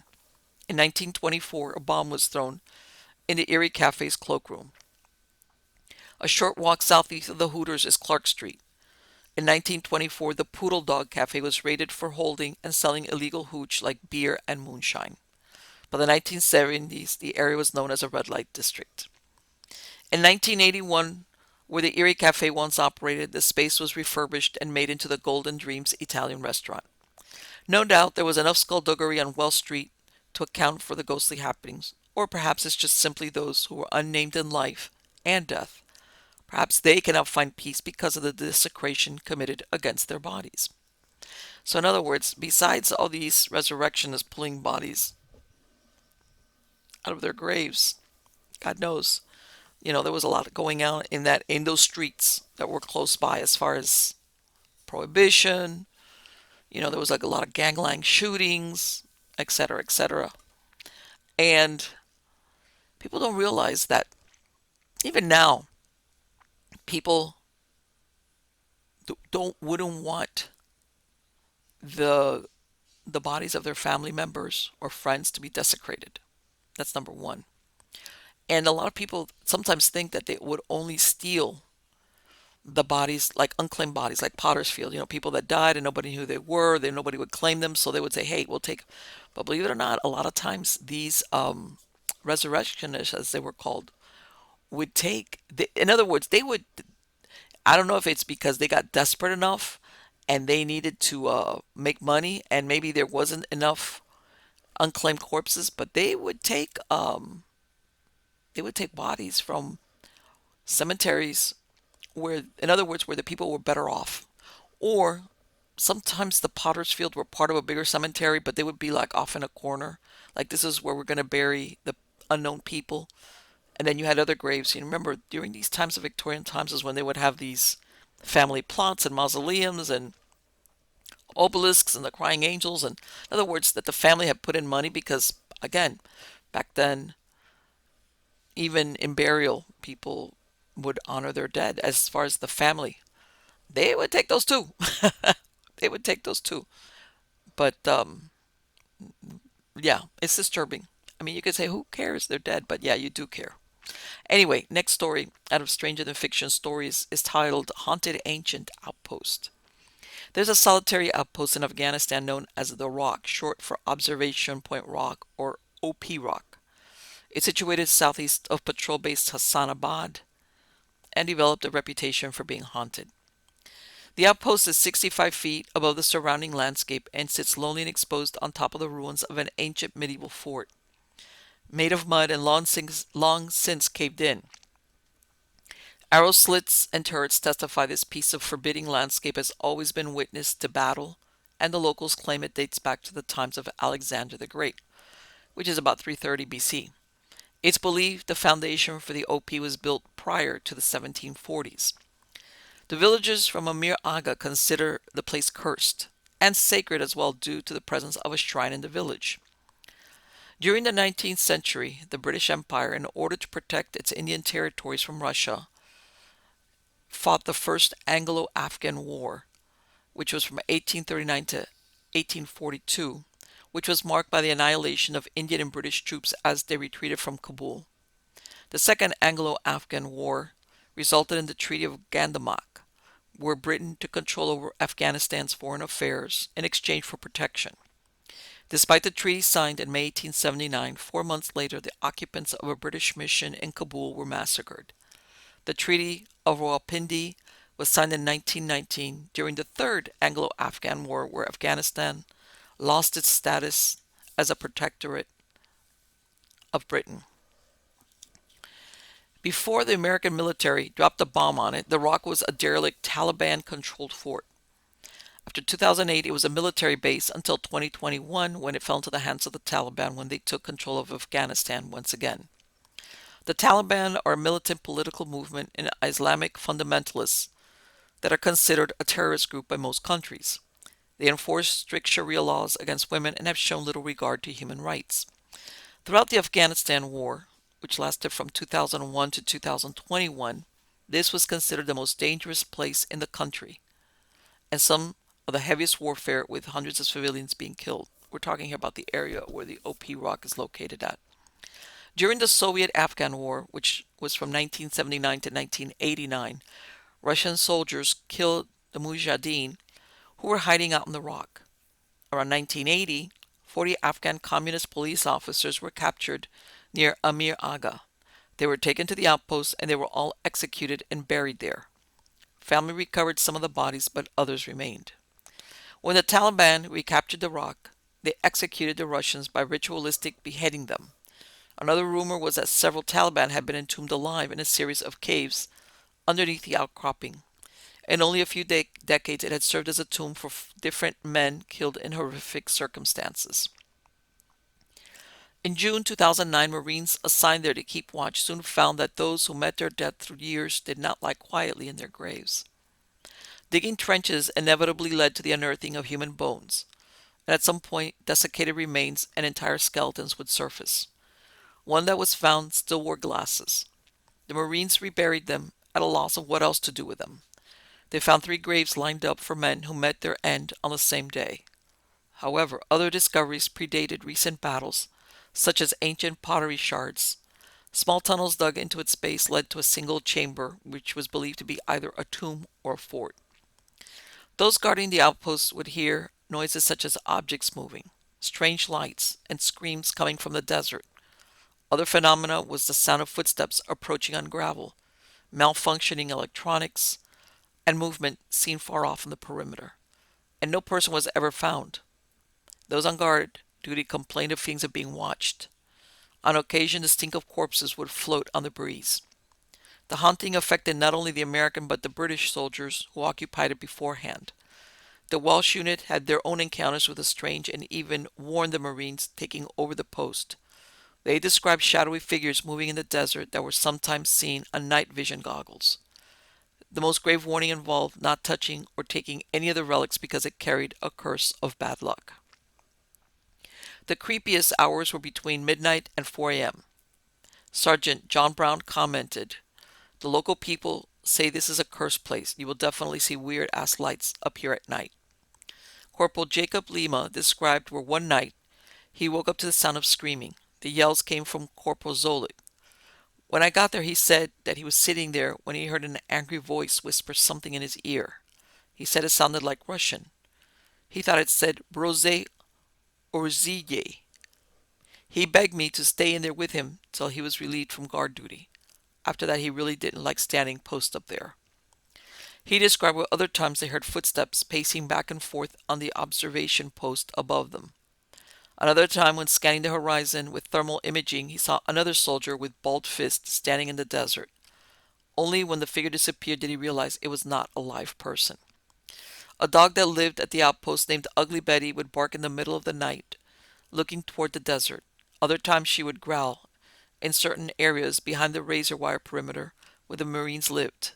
In 1924, a bomb was thrown in the Eerie Cafe's cloakroom. A short walk southeast of the Hooters is Clark Street. In 1924, the Poodle Dog Cafe was raided for holding and selling illegal hooch like beer and moonshine. By the 1970s, the area was known as a red light district. In 1981, where the Eerie Cafe once operated, the space was refurbished and made into the Golden Dreams Italian restaurant. No doubt there was enough skullduggery on Wells Street to account for the ghostly happenings, or perhaps it's just simply those who were unnamed in life and death. Perhaps they cannot find peace because of the desecration committed against their bodies. So, in other words, besides all these resurrectionists pulling bodies out of their graves, God knows, there was a lot going on in those streets that were close by as far as prohibition. There was like a lot of gangland shootings, etc., etc. And people don't realize that even now, people wouldn't want the the bodies of their family members or friends to be desecrated. That's number one. And a lot of people sometimes think that they would only steal the bodies, like unclaimed bodies, like Potter's Field, people that died and nobody knew who they were, nobody would claim them, so they would say, hey, we'll take. But believe it or not, a lot of times these resurrectionists, as they were called, would take, in other words, they would, I don't know if it's because they got desperate enough and they needed to make money and maybe there wasn't enough unclaimed corpses, but they would take bodies from cemeteries where, in other words, where the people were better off. Or sometimes the Potter's Field were part of a bigger cemetery, but they would be like off in a corner. Like, this is where we're going to bury the unknown people. And then you had other graves. You remember during these times of Victorian times is when they would have these family plots and mausoleums and obelisks and the crying angels. And in other words, that the family had put in money because, again, back then, even in burial, people would honor their dead. As far as the family, they would take those too. They would take those too. But yeah, it's disturbing. I mean, you could say, who cares? They're dead. But yeah, you do care. Anyway, next story out of Stranger Than Fiction Stories is titled Haunted Ancient Outpost. There's a solitary outpost in Afghanistan known as The Rock, short for Observation Point Rock or OP Rock. It's situated southeast of patrol base Hassanabad and developed a reputation for being haunted. The outpost is 65 feet above the surrounding landscape and sits lonely and exposed on top of the ruins of an ancient medieval fort, made of mud and long since caved in. Arrow slits and turrets testify this piece of forbidding landscape has always been witness to battle, and the locals claim it dates back to the times of Alexander the Great, which is about 330 BC. It's believed the foundation for the OP was built prior to the 1740s. The villagers from Amir Aga consider the place cursed and sacred as well due to the presence of a shrine in the village. During the 19th century, the British Empire, in order to protect its Indian territories from Russia, fought the First Anglo-Afghan War, which was from 1839 to 1842, which was marked by the annihilation of Indian and British troops as they retreated from Kabul. The Second Anglo-Afghan War resulted in the Treaty of Gandamak, where Britain took control over Afghanistan's foreign affairs in exchange for protection. Despite the treaty signed in May 1879, 4 months later the occupants of a British mission in Kabul were massacred. The Treaty of Rawalpindi was signed in 1919 during the Third Anglo-Afghan War, where Afghanistan lost its status as a protectorate of Britain. Before the American military dropped a bomb on it, the Rock was a derelict Taliban-controlled fort. After 2008, it was a military base until 2021 when it fell into the hands of the Taliban when they took control of Afghanistan once again. The Taliban are a militant political movement and Islamic fundamentalists that are considered a terrorist group by most countries. They enforce strict Sharia laws against women and have shown little regard to human rights. Throughout the Afghanistan war, which lasted from 2001 to 2021, this was considered the most dangerous place in the country and some of the heaviest warfare with hundreds of civilians being killed. We're talking here about the area where the OP Rock is located at. During the Soviet-Afghan War, which was from 1979 to 1989, Russian soldiers killed the Mujahideen who were hiding out in the rock. Around 1980, 40 Afghan communist police officers were captured near Amir Aga. They were taken to the outpost and they were all executed and buried there. Family recovered some of the bodies, but others remained. When the Taliban recaptured the rock, they executed the Russians by ritualistic beheading them. Another rumor was that several Taliban had been entombed alive in a series of caves underneath the outcropping. In only a few decades, it had served as a tomb for different men killed in horrific circumstances. In June 2009, Marines assigned there to keep watch soon found that those who met their death through years did not lie quietly in their graves. Digging trenches inevitably led to the unearthing of human bones, and at some point, desiccated remains and entire skeletons would surface. One that was found still wore glasses. The Marines reburied them at a loss of what else to do with them. They found 3 graves lined up for men who met their end on the same day. However, other discoveries predated recent battles, such as ancient pottery shards. Small tunnels dug into its base led to a single chamber, which was believed to be either a tomb or a fort. Those guarding the outposts would hear noises such as objects moving, strange lights, and screams coming from the desert. Other phenomena was the sound of footsteps approaching on gravel, malfunctioning electronics, and movement seen far off in the perimeter. And no person was ever found. Those on guard duty complained of feelings of being watched. On occasion, the stink of corpses would float on the breeze. The haunting affected not only the American but the British soldiers who occupied it beforehand. The Welsh unit had their own encounters with the strange and even warned the Marines taking over the post. They described shadowy figures moving in the desert that were sometimes seen on night vision goggles. The most grave warning involved not touching or taking any of the relics because it carried a curse of bad luck. The creepiest hours were between midnight and 4 a.m. Sergeant John Brown commented, "The local people say this is a cursed place. You will definitely see weird-ass lights up here at night." Corporal Jacob Lima described where one night he woke up to the sound of screaming. The yells came from Corporal Zolik. When I got there, he said that he was sitting there when he heard an angry voice whisper something in his ear. He said it sounded like Russian. He thought it said Broze or Zye. He begged me to stay in there with him till he was relieved from guard duty. After that, he really didn't like standing post up there. He described what other times they heard footsteps pacing back and forth on the observation post above them. Another time, when scanning the horizon with thermal imaging, he saw another soldier with balled fists standing in the desert. Only when the figure disappeared did he realize it was not a live person. A dog that lived at the outpost named Ugly Betty would bark in the middle of the night, looking toward the desert. Other times she would growl in certain areas behind the razor wire perimeter where the Marines lived.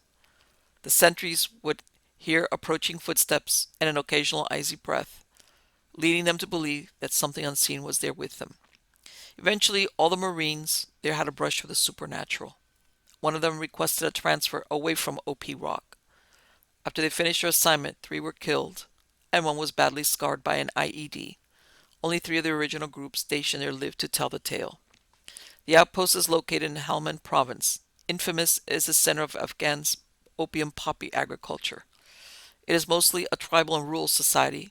The sentries would hear approaching footsteps and an occasional icy breath, leading them to believe that something unseen was there with them. Eventually, all the Marines there had a brush with the supernatural. One of them requested a transfer away from OP Rock. After they finished their assignment, 3 were killed, and 1 was badly scarred by an IED. Only 3 of the original group stationed there lived to tell the tale. The outpost is located in Helmand province. Infamous is the center of Afghan's opium poppy agriculture. It is mostly a tribal and rural society,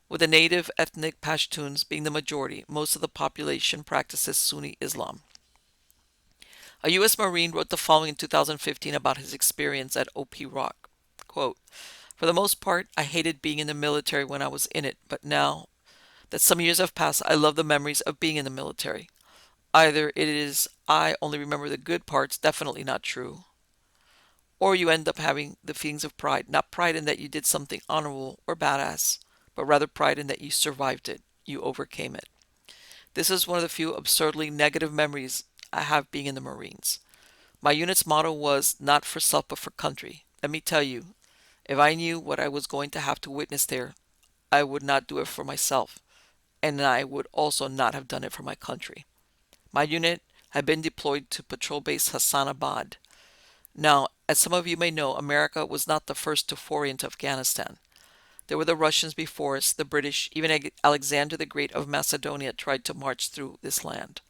with the native ethnic Pashtuns being the majority. Most of the population practices Sunni Islam. A U.S. Marine wrote the following in 2015 about his experience at OP Rock. Quote, "For the most part, I hated being in the military when I was in it, but now that some years have passed, I love the memories of being in the military. Either it is I only remember the good parts, definitely not true, or you end up having the feelings of pride, not pride in that you did something honorable or badass, but rather pride in that you survived it, you overcame it. This is one of the few absurdly negative memories I have being in the Marines. My unit's motto was not for self but for country. Let me tell you, if I knew what I was going to have to witness there, I would not do it for myself, and I would also not have done it for my country. My unit had been deployed to patrol base Hassanabad. Now, as some of you may know, America was not the first to foray into Afghanistan. There were the Russians before us, the British, even Alexander the Great of Macedonia tried to march through this land.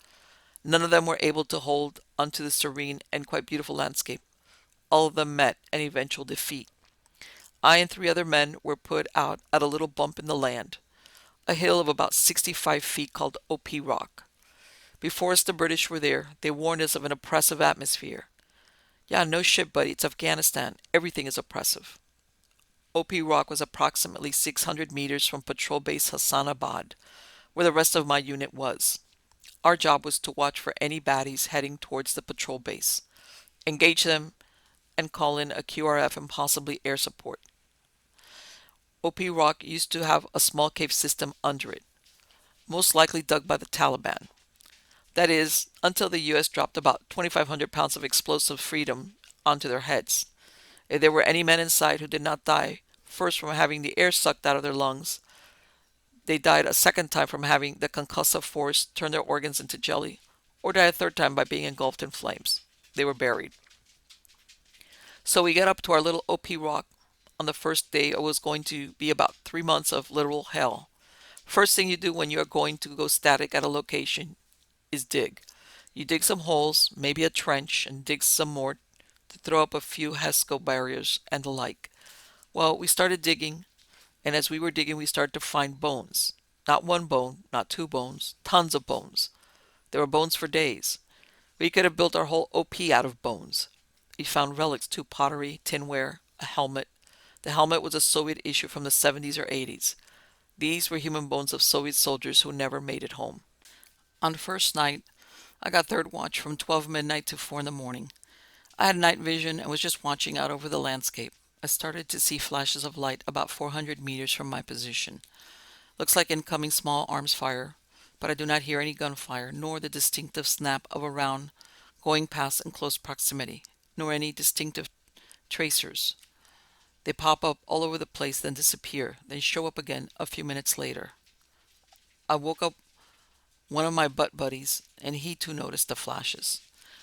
None of them were able to hold onto the serene and quite beautiful landscape. All of them met an eventual defeat. I and three other men were put out at a little bump in the land, a hill of about 65 feet called OP Rock. Before us, the British were there. They warned us of an oppressive atmosphere. Yeah, no shit, buddy. It's Afghanistan. Everything is oppressive. OP Rock was approximately 600 meters from patrol base Hassanabad, where the rest of my unit was. Our job was to watch for any baddies heading towards the patrol base, engage them, and call in a QRF and possibly air support. OP Rock used to have a small cave system under it, most likely dug by the Taliban. That is, until the US dropped about 2,500 pounds of explosive freedom onto their heads. If there were any men inside who did not die, first from having the air sucked out of their lungs, they died a second time from having the concussive force turn their organs into jelly, or died a third time by being engulfed in flames. They were buried. So we get up to our little OP Rock. On the first day, it was going to be about 3 months of literal hell. First thing you do when you are going to go static at a location is dig. You dig some holes, maybe a trench, and dig some more to throw up a few HESCO barriers and the like. Well, we started digging, and as we were digging, we started to find bones. Not one bone, not two bones, tons of bones. There were bones for days. We could have built our whole OP out of bones. We found relics too: pottery, tinware, a helmet. The helmet was a Soviet issue from the 70s or 80s. These were human bones of Soviet soldiers who never made it home. On the first night, I got third watch from 12 midnight to 4 in the morning. I had night vision and was just watching out over the landscape. I started to see flashes of light about 400 meters from my position. Looks like incoming small arms fire, but I do not hear any gunfire, nor the distinctive snap of a round going past in close proximity, nor any distinctive tracers. They pop up all over the place, then disappear, then show up again a few minutes later. I woke up one of my butt buddies, and he too noticed the flashes.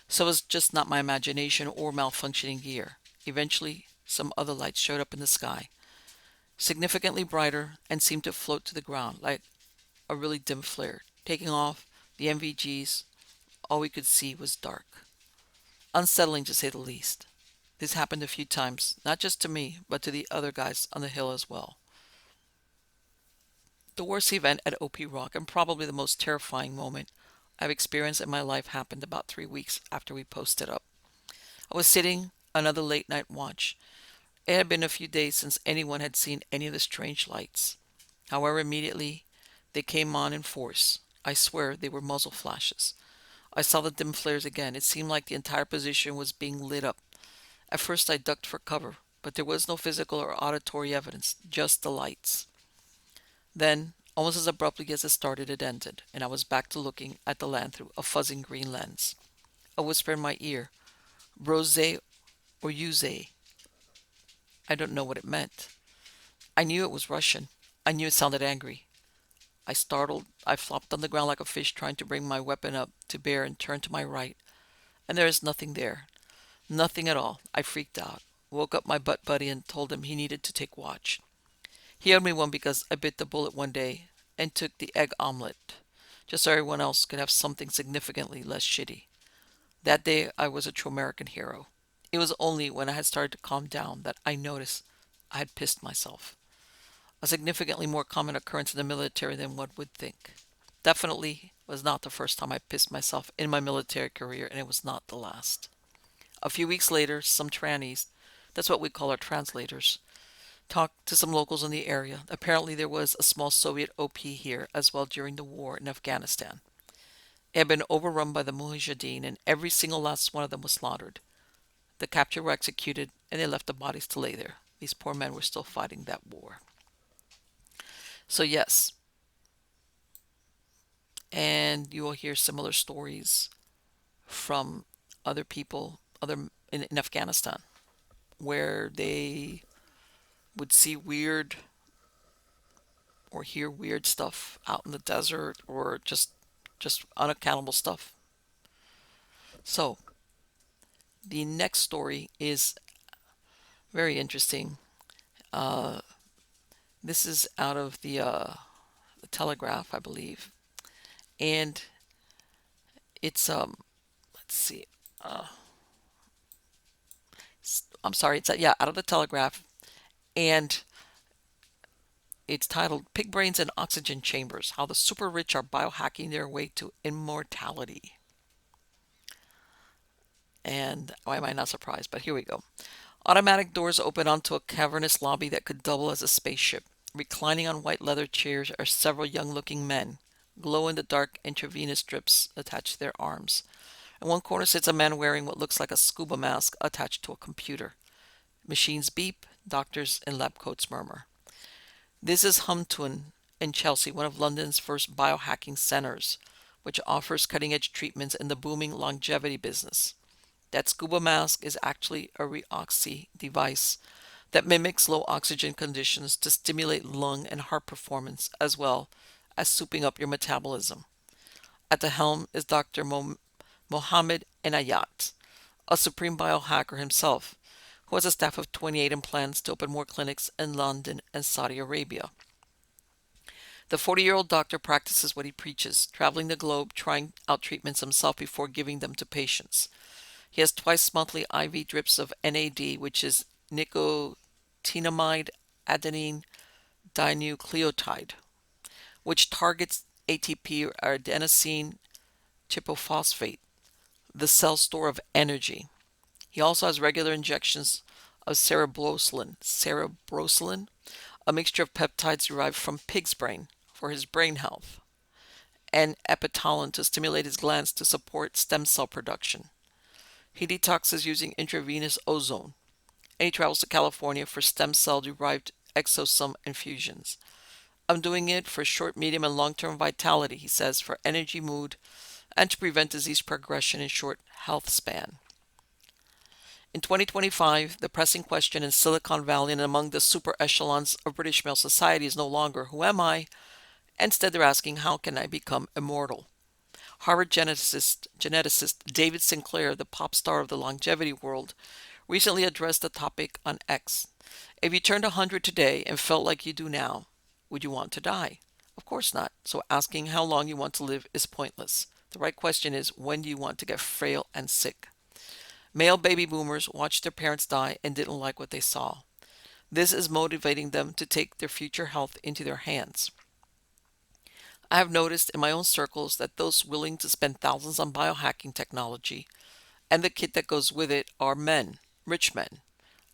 So it was just not my imagination or malfunctioning gear. Eventually, some other lights showed up in the sky, significantly brighter, and seemed to float to the ground like a really dim flare. Taking off, the MVGs, all we could see was dark. Unsettling to say the least. This happened a few times, not just to me, but to the other guys on the hill as well. The worst event at OP Rock, and probably the most terrifying moment I've experienced in my life, happened about 3 weeks after we posted up. I was sitting another late night watch. It had been a few days since anyone had seen any of the strange lights. However, immediately they came on in force. I swear they were muzzle flashes. I saw the dim flares again. It seemed like the entire position was being lit up. At first I ducked for cover, but there was no physical or auditory evidence, just the lights. Then, almost as abruptly as it started, it ended, and I was back to looking at the land through a fuzzing green lens. A whisper in my ear, "Rose or Yuze." I don't know what it meant. I knew it was Russian. I knew it sounded angry. I startled. I flopped on the ground like a fish, trying to bring my weapon up to bear, and turned to my right. And there is nothing there. Nothing at all. I freaked out. Woke up my butt buddy and told him he needed to take watch. He owed me one because I bit the bullet one day and took the egg omelet, just so everyone else could have something significantly less shitty. That day I was a true American hero. It was only when I had started to calm down that I noticed I had pissed myself. A significantly more common occurrence in the military than one would think. Definitely was not the first time I pissed myself in my military career, and it was not the last. A few weeks later, some trannies, that's what we call our translators, talked to some locals in the area. Apparently there was a small Soviet OP here as well during the war in Afghanistan. It had been overrun by the Mujahideen, and every single last one of them was slaughtered. The captured were executed, and they left the bodies to lay there. These poor men were still fighting that war. So yes, and you will hear similar stories from other people, in Afghanistan, where they would see weird or hear weird stuff out in the desert, or just unaccountable stuff. So the next story is very interesting. Uh, this is out of the Telegraph, I believe, and it's let's see, uh, I'm sorry, it's yeah, out of the Telegraph, and it's titled "Pig Brains and Oxygen Chambers: How the Super Rich Are Biohacking Their Way to Immortality." And why am I not surprised? But here we go. Automatic doors open onto a cavernous lobby that could double as a spaceship. Reclining on white leather chairs are several young-looking men. Glow-in-the-dark intravenous strips attached to their arms. In one corner sits a man wearing what looks like a scuba mask attached to a computer. Machines beep, doctors in lab coats murmur. This is Humtun in Chelsea, one of London's first biohacking centers, which offers cutting-edge treatments in the booming longevity business. That scuba mask is actually a reoxy device that mimics low oxygen conditions to stimulate lung and heart performance, as well as souping up your metabolism. At the helm is Dr. Mohammed Enayat, a supreme biohacker himself, who has a staff of 28 and plans to open more clinics in London and Saudi Arabia. The 40-year-old doctor practices what he preaches, traveling the globe trying out treatments himself before giving them to patients. He has twice monthly IV drips of NAD, which is nicotinamide adenine dinucleotide, which targets ATP, or adenosine triphosphate, the cell store of energy. He also has regular injections of cerebrosilin, a mixture of peptides derived from pig's brain for his brain health, and epitalin to stimulate his glands to support stem cell production. He detoxes using intravenous ozone, and he travels to California for stem cell derived exosome infusions. "I'm doing it for short, medium, and long term vitality," he says, "for energy, mood, and to prevent disease progression in short health span." In 2025, the pressing question in Silicon Valley and among the super echelons of British male society is no longer, "Who am I?" Instead, they're asking, "How can I become immortal?" Harvard geneticist David Sinclair, the pop star of the longevity world, recently addressed the topic on X. "If you turned 100 today and felt like you do now, would you want to die? Of course not. So asking how long you want to live is pointless. The right question is, when do you want to get frail and sick?" Male baby boomers watched their parents die and didn't like what they saw. This is motivating them to take their future health into their hands. I have noticed in my own circles that those willing to spend thousands on biohacking technology and the kit that goes with it are men, rich men,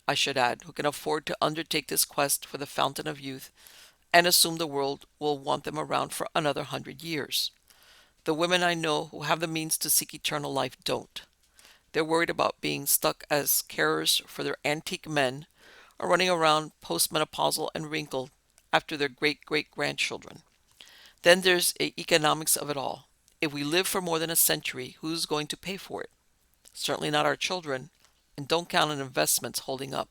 I should add, who can afford to undertake this quest for the fountain of youth and assume the world will want them around for another 100 years. The women I know who have the means to seek eternal life don't. They're worried about being stuck as carers for their antique men or running around postmenopausal and wrinkled after their great great grandchildren. Then there's the economics of it all. If we live for more than a century, who's going to pay for it? Certainly not our children, and don't count on investments holding up.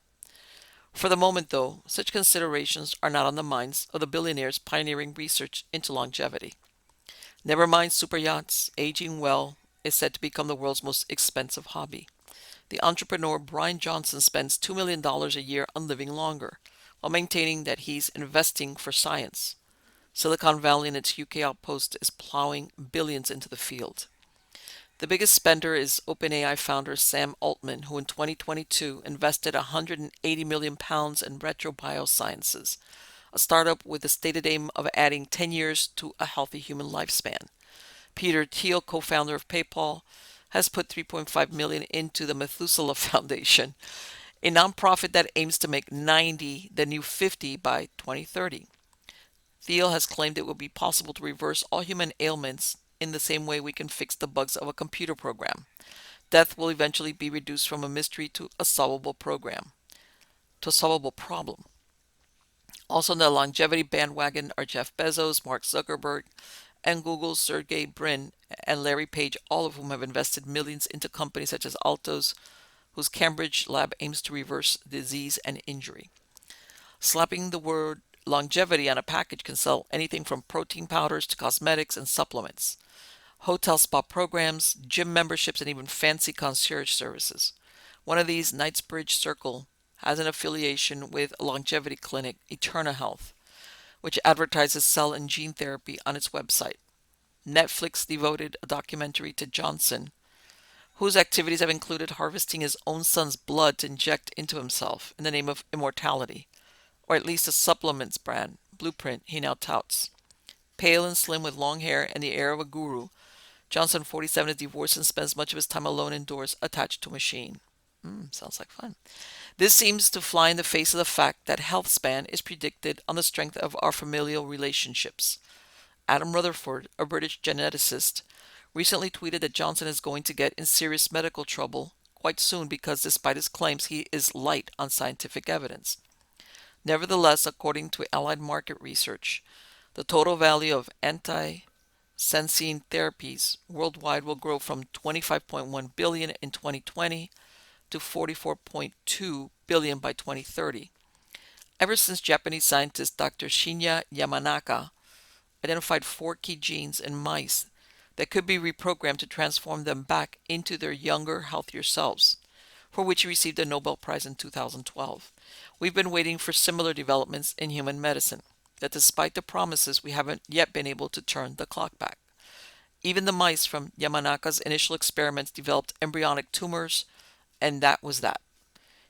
For the moment, though, such considerations are not on the minds of the billionaires pioneering research into longevity. Never mind super yachts, aging well is said to become the world's most expensive hobby. The entrepreneur Brian Johnson spends $2 million a year on living longer, while maintaining that he's investing for science. Silicon Valley and its UK outpost is plowing billions into the field. The biggest spender is OpenAI founder Sam Altman, who in 2022 invested £180 million in Retro Biosciences, a startup with the stated aim of adding 10 years to a healthy human lifespan. Peter Thiel, co-founder of PayPal, has put $3.5 million into the Methuselah Foundation, a nonprofit that aims to make 90 the new 50 by 2030. Thiel has claimed it will be possible to reverse all human ailments in the same way we can fix the bugs of a computer program. Death will eventually be reduced from a mystery to a solvable problem. Also on the longevity bandwagon are Jeff Bezos, Mark Zuckerberg, and Google's Sergey Brin and Larry Page, all of whom have invested millions into companies such as Altos, whose Cambridge lab aims to reverse disease and injury. Slapping the word longevity on a package can sell anything from protein powders to cosmetics and supplements, hotel spa programs, gym memberships, and even fancy concierge services. One of these, Knightsbridge Circle, has an affiliation with longevity clinic Eterna Health, which advertises cell and gene therapy on its website. Netflix devoted a documentary to Johnson, whose activities have included harvesting his own son's blood to inject into himself in the name of immortality, or at least a supplements brand, Blueprint, he now touts. Pale and slim with long hair and the air of a guru, Johnson, 47, is divorced and spends much of his time alone indoors attached to a machine. Sounds like fun. This seems to fly in the face of the fact that health span is predicted on the strength of our familial relationships. Adam Rutherford, a British geneticist, recently tweeted that Johnson is going to get in serious medical trouble quite soon because, despite his claims, he is light on scientific evidence. Nevertheless, according to Allied Market Research, the total value of anti-sensine therapies worldwide will grow from $25.1 billion in 2020 to $44.2 billion by 2030. Ever since Japanese scientist Dr. Shinya Yamanaka identified 4 key genes in mice that could be reprogrammed to transform them back into their younger, healthier selves, for which he received a Nobel Prize in 2012. We've been waiting for similar developments in human medicine, that despite the promises, we haven't yet been able to turn the clock back. Even the mice from Yamanaka's initial experiments developed embryonic tumors, and that was that.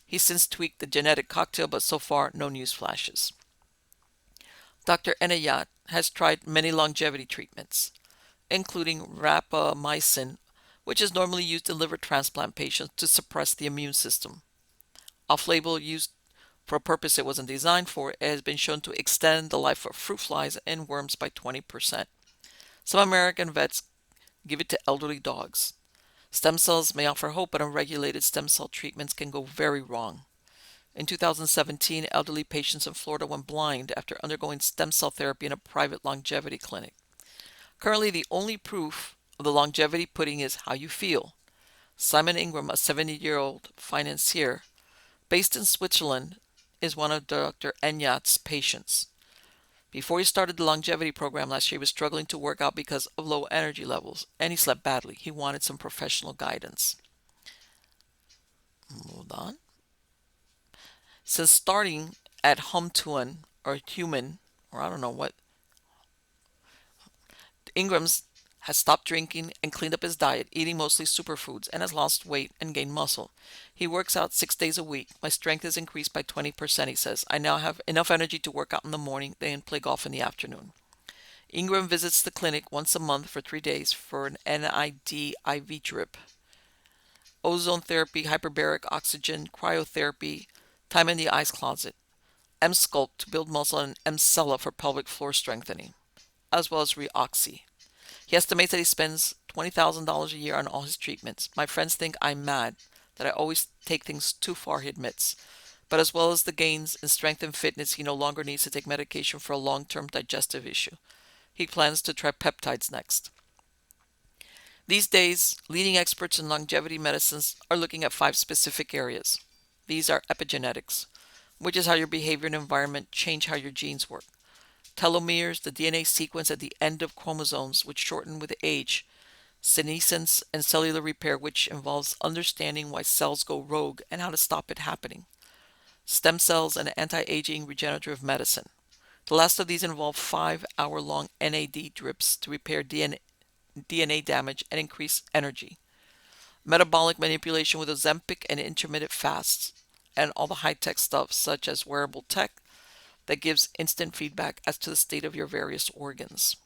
He's since tweaked the genetic cocktail, but so far, no news flashes. Dr. Enayat has tried many longevity treatments, including rapamycin, which is normally used in liver transplant patients to suppress the immune system. Off-label use for a purpose it wasn't designed for, it has been shown to extend the life of fruit flies and worms by 20%. Some American vets give it to elderly dogs. Stem cells may offer hope, but unregulated stem cell treatments can go very wrong. In 2017, elderly patients in Florida went blind after undergoing stem cell therapy in a private longevity clinic. Currently, the only proof of the longevity pudding is how you feel. Simon Ingram, a 70-year-old financier based in Switzerland, is one of Dr. Enyat's patients. Before he started the longevity program last year, he was struggling to work out because of low energy levels, and he slept badly. He wanted some professional guidance. Hold on. Since starting at Humtuan, or Human, or I don't know what, Ingram's has stopped drinking and cleaned up his diet, eating mostly superfoods, and has lost weight and gained muscle. He works out 6 days a week. My strength has increased by 20%, he says. I now have enough energy to work out in the morning, then play golf in the afternoon. Ingram visits the clinic once a month for 3 days for an NID IV drip, ozone therapy, hyperbaric oxygen, cryotherapy, time in the ice closet, M-Sculpt to build muscle, and M-Cella for pelvic floor strengthening, as well as Reoxy. He estimates that he spends $20,000 a year on all his treatments. My friends think I'm mad, that I always take things too far, he admits. But as well as the gains in strength and fitness, he no longer needs to take medication for a long-term digestive issue. He plans to try peptides next. These days, leading experts in longevity medicines are looking at 5 specific areas. These are epigenetics, which is how your behavior and environment change how your genes work. Telomeres, the DNA sequence at the end of chromosomes, which shorten with age. Senescence and cellular repair, which involves understanding why cells go rogue and how to stop it happening. Stem cells and anti-aging regenerative medicine. The last of these involve 5-hour-long NAD drips to repair DNA damage and increase energy. Metabolic manipulation with Ozempic and intermittent fasts, and all the high-tech stuff such as wearable tech that gives instant feedback as to the state of your various organs.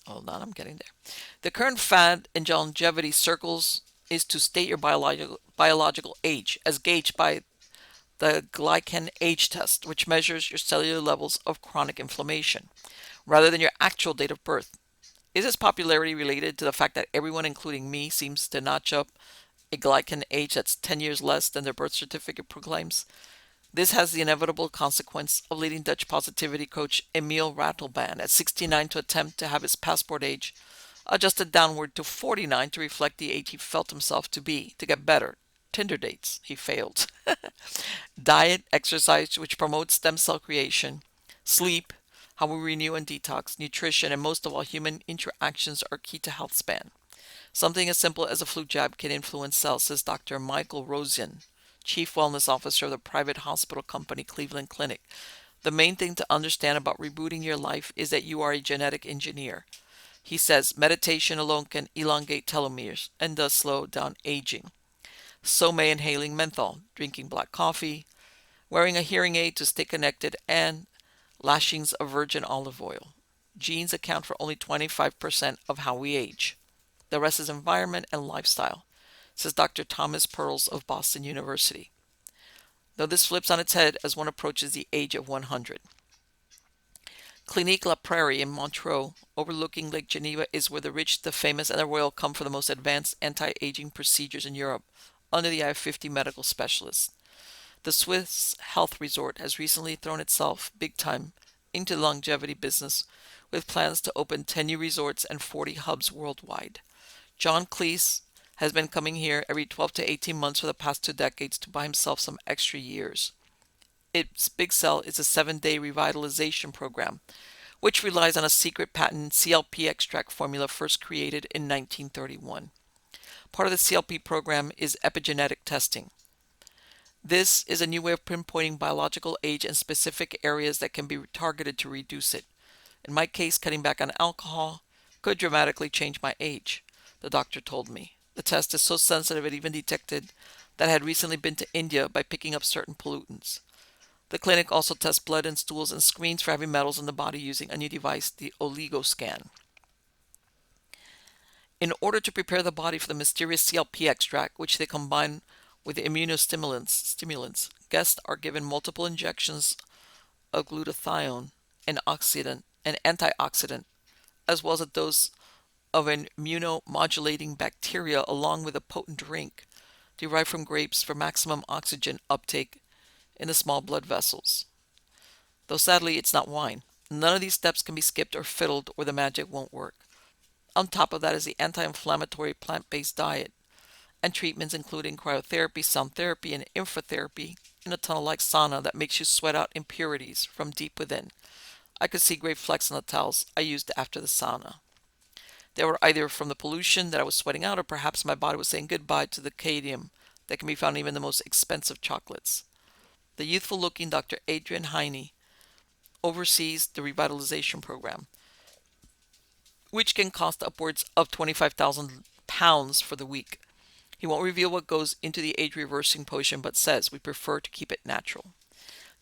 Hold on, I'm getting there. The current fad in longevity circles is to state your biological age, as gauged by the glycan age test, which measures your cellular levels of chronic inflammation, rather than your actual date of birth. Is this popularity related to the fact that everyone, including me, seems to notch up a glycan age that's 10 years less than their birth certificate proclaims? This has the inevitable consequence of leading Dutch positivity coach Emil Ratelband at 69 to attempt to have his passport age adjusted downward to 49 to reflect the age he felt himself to be, to get better. Tinder dates, he failed. Diet, exercise, which promotes stem cell creation, sleep, how we renew and detox, nutrition, and most of all, human interactions are key to health span. Something as simple as a flu jab can influence cells, says Dr. Michael Rosian, Chief Wellness Officer of the private hospital company Cleveland Clinic. The main thing to understand about rebooting your life is that you are a genetic engineer. He says meditation alone can elongate telomeres and does slow down aging. So may inhaling menthol, drinking black coffee, wearing a hearing aid to stay connected, and lashings of virgin olive oil. Genes account for only 25% of how we age. The rest is environment and lifestyle, says Dr. Thomas Pearls of Boston University. Though this flips on its head as one approaches the age of 100. Clinique La Prairie in Montreux, overlooking Lake Geneva, is where the rich, the famous, and the royal come for the most advanced anti-aging procedures in Europe, under the eye of 50 medical specialists. The Swiss health resort has recently thrown itself big time into the longevity business, with plans to open 10 new resorts and 40 hubs worldwide. John Cleese has been coming here every 12 to 18 months for the past 2 decades to buy himself some extra years. Its big sell is a 7-day revitalization program, which relies on a secret patent CLP extract formula first created in 1931. Part of the CLP program is epigenetic testing. This is a new way of pinpointing biological age in specific areas that can be targeted to reduce it. In my case, cutting back on alcohol could dramatically change my age, the doctor told me. The test is so sensitive it even detected that I had recently been to India by picking up certain pollutants. The clinic also tests blood and stools and screens for heavy metals in the body using a new device, the OligoScan. In order to prepare the body for the mysterious CLP extract, which they combine with the immunostimulants, guests are given multiple injections of glutathione, an antioxidant, as well as a dose of an immunomodulating bacteria along with a potent drink derived from grapes for maximum oxygen uptake in the small blood vessels. Though sadly it's not wine. None of these steps can be skipped or fiddled or the magic won't work. On top of that is the anti-inflammatory plant-based diet and treatments including cryotherapy, sound therapy, and infratherapy in a tunnel-like sauna that makes you sweat out impurities from deep within. I could see great flecks on the towels I used after the sauna. They were either from the pollution that I was sweating out or perhaps my body was saying goodbye to the cadmium that can be found in even the most expensive chocolates. The youthful-looking Dr. Adrian Heine oversees the revitalization program, which can cost upwards of £25,000 for the week. He won't reveal what goes into the age-reversing potion, but says we prefer to keep it natural.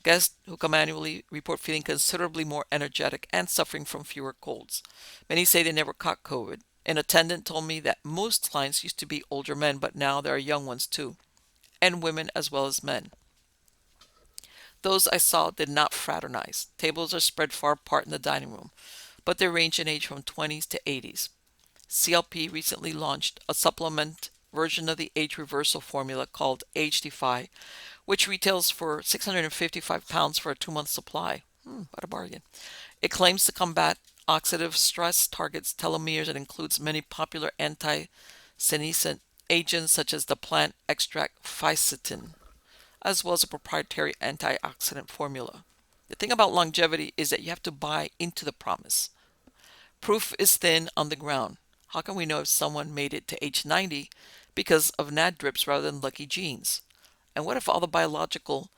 Guests who come annually report feeling considerably more energetic and suffering from fewer colds. Many say they never caught COVID. An attendant told me that most clients used to be older men, but now there are young ones too, and women as well as men. Those I saw did not fraternize. Tables are spread far apart in the dining room, but they range in age from 20s to 80s. CLP recently launched a supplement version of the age reversal formula called Age Defy, which retails for £655 for a 2-month supply. What a bargain. It claims to combat oxidative stress, targets telomeres, and includes many popular anti-senescent agents such as the plant extract fisetin, as well as a proprietary antioxidant formula. The thing about longevity is that you have to buy into the promise. Proof is thin on the ground. How can we know if someone made it to age 90 because of NAD drips rather than lucky genes? And what if all the biological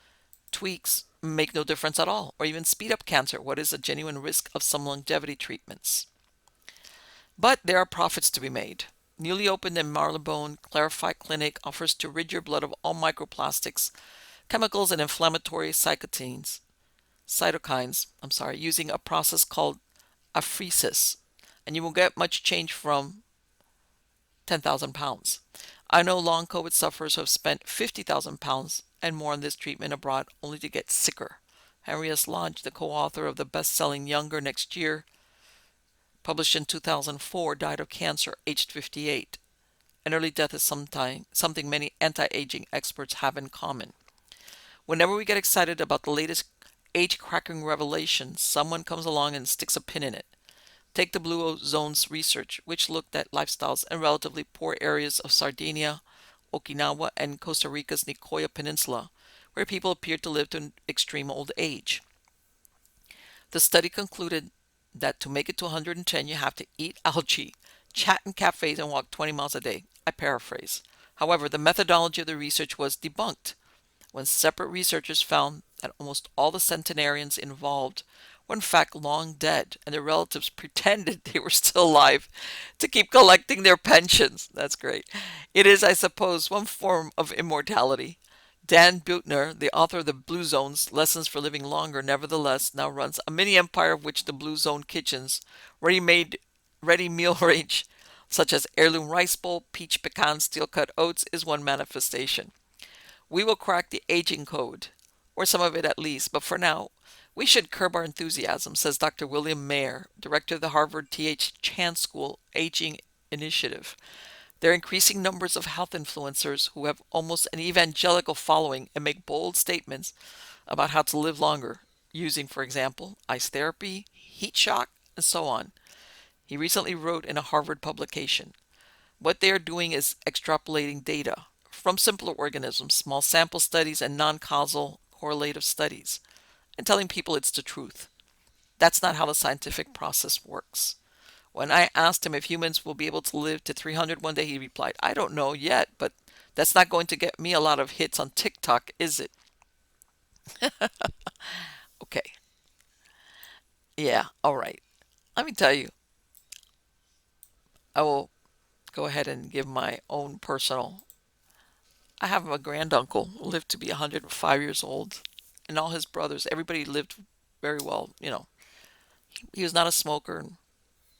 tweaks make no difference at all, or even speed up cancer? What is a genuine risk of some longevity treatments? But there are profits to be made. Newly opened in Marylebone, Clarify Clinic offers to rid your blood of all microplastics, chemicals, and inflammatory cytokines, using a process called apheresis, and you will get much change from £10,000. I know long COVID sufferers who have spent £50,000 and more on this treatment abroad only to get sicker. Henry S. Lodge, the co-author of the best-selling Younger Next Year, published in 2004, died of cancer aged 58. An early death is something many anti-aging experts have in common. Whenever we get excited about the latest age-cracking revelation, someone comes along and sticks a pin in it. Take the Blue Zones research, which looked at lifestyles in relatively poor areas of Sardinia, Okinawa, and Costa Rica's Nicoya Peninsula, where people appeared to live to an extreme old age. The study concluded that to make it to 110, you have to eat algae, chat in cafes, and walk 20 miles a day. I paraphrase. However, the methodology of the research was debunked when separate researchers found that almost all the centenarians involved were in fact long dead, and their relatives pretended they were still alive to keep collecting their pensions. That's great. It is, I suppose, one form of immortality. Dan Buettner, the author of the Blue Zones, Lessons for Living Longer, nevertheless now runs a mini empire of which the Blue Zone kitchens, ready-made, ready meal range, such as heirloom rice bowl, peach pecan, steel-cut oats, is one manifestation. We will crack the aging code, or some of it at least, but for now, we should curb our enthusiasm, says Dr. William Mayer, director of the Harvard T.H. Chan School Aging Initiative. There are increasing numbers of health influencers who have almost an evangelical following and make bold statements about how to live longer, using, for example, ice therapy, heat shock, and so on. He recently wrote in a Harvard publication, what they are doing is extrapolating data from simpler organisms, small sample studies, and non-causal correlative studies, and telling people it's the truth. That's not how the scientific process works. When I asked him if humans will be able to live to 300 one day, he replied, I don't know yet, but that's not going to get me a lot of hits on TikTok, is it? Okay. Yeah, all right. Let me tell you, I will go ahead and give my own personal. I have a granduncle who lived to be 105 years old, and all his brothers, everybody lived very well. He was not a smoker, and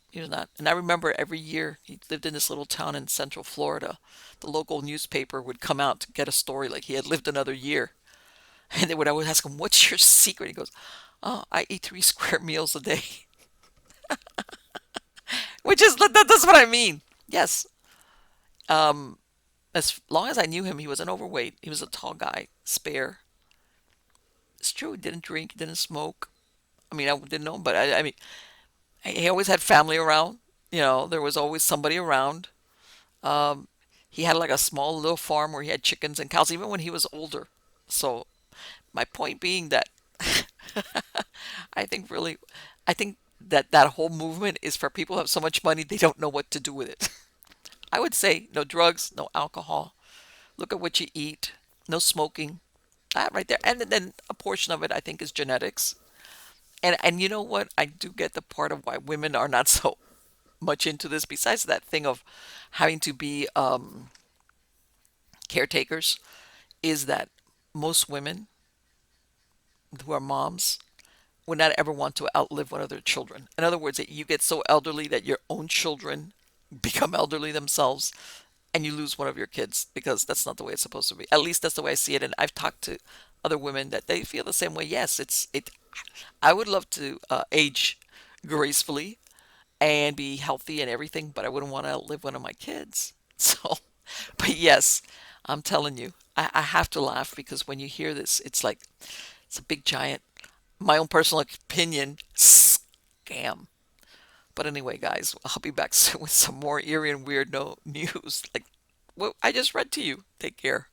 he was not. And I remember every year he lived in this little town in Central Florida. The local newspaper would come out to get a story like he had lived another year. And they would always ask him, "What's your secret?" He goes, "Oh, I eat 3 square meals a day," which is that's what I mean. Yes. Um, as long as I knew him, he wasn't overweight. He was a tall guy, spare. It's true. He didn't drink. He didn't smoke. I mean, I didn't know him, but I mean, he always had family around. There was always somebody around. Um, he had like a small little farm where he had chickens and cows, even when he was older. So my point being that I think really, I think that that whole movement is for people who have so much money they don't know what to do with it. I would say no drugs, no alcohol. Look at what you eat. No smoking. That right there. And then a portion of it I think is genetics. And you know what? I do get the part of why women are not so much into this. Besides that thing of having to be caretakers, is that most women who are moms would not ever want to outlive one of their children. In other words, that you get so elderly that your own children become elderly themselves and you lose one of your kids because that's not the way it's supposed to be. At least that's the way I see it. And I've talked to other women that they feel the same way. Yes, it. I would love to age gracefully and be healthy and everything, but I wouldn't want to outlive one of my kids. So, but yes, I'm telling you, I have to laugh because when you hear this, it's like it's a big giant, my own personal opinion, scam. But anyway, guys, I'll be back soon with some more eerie and weird no news like what I just read to you. Take care.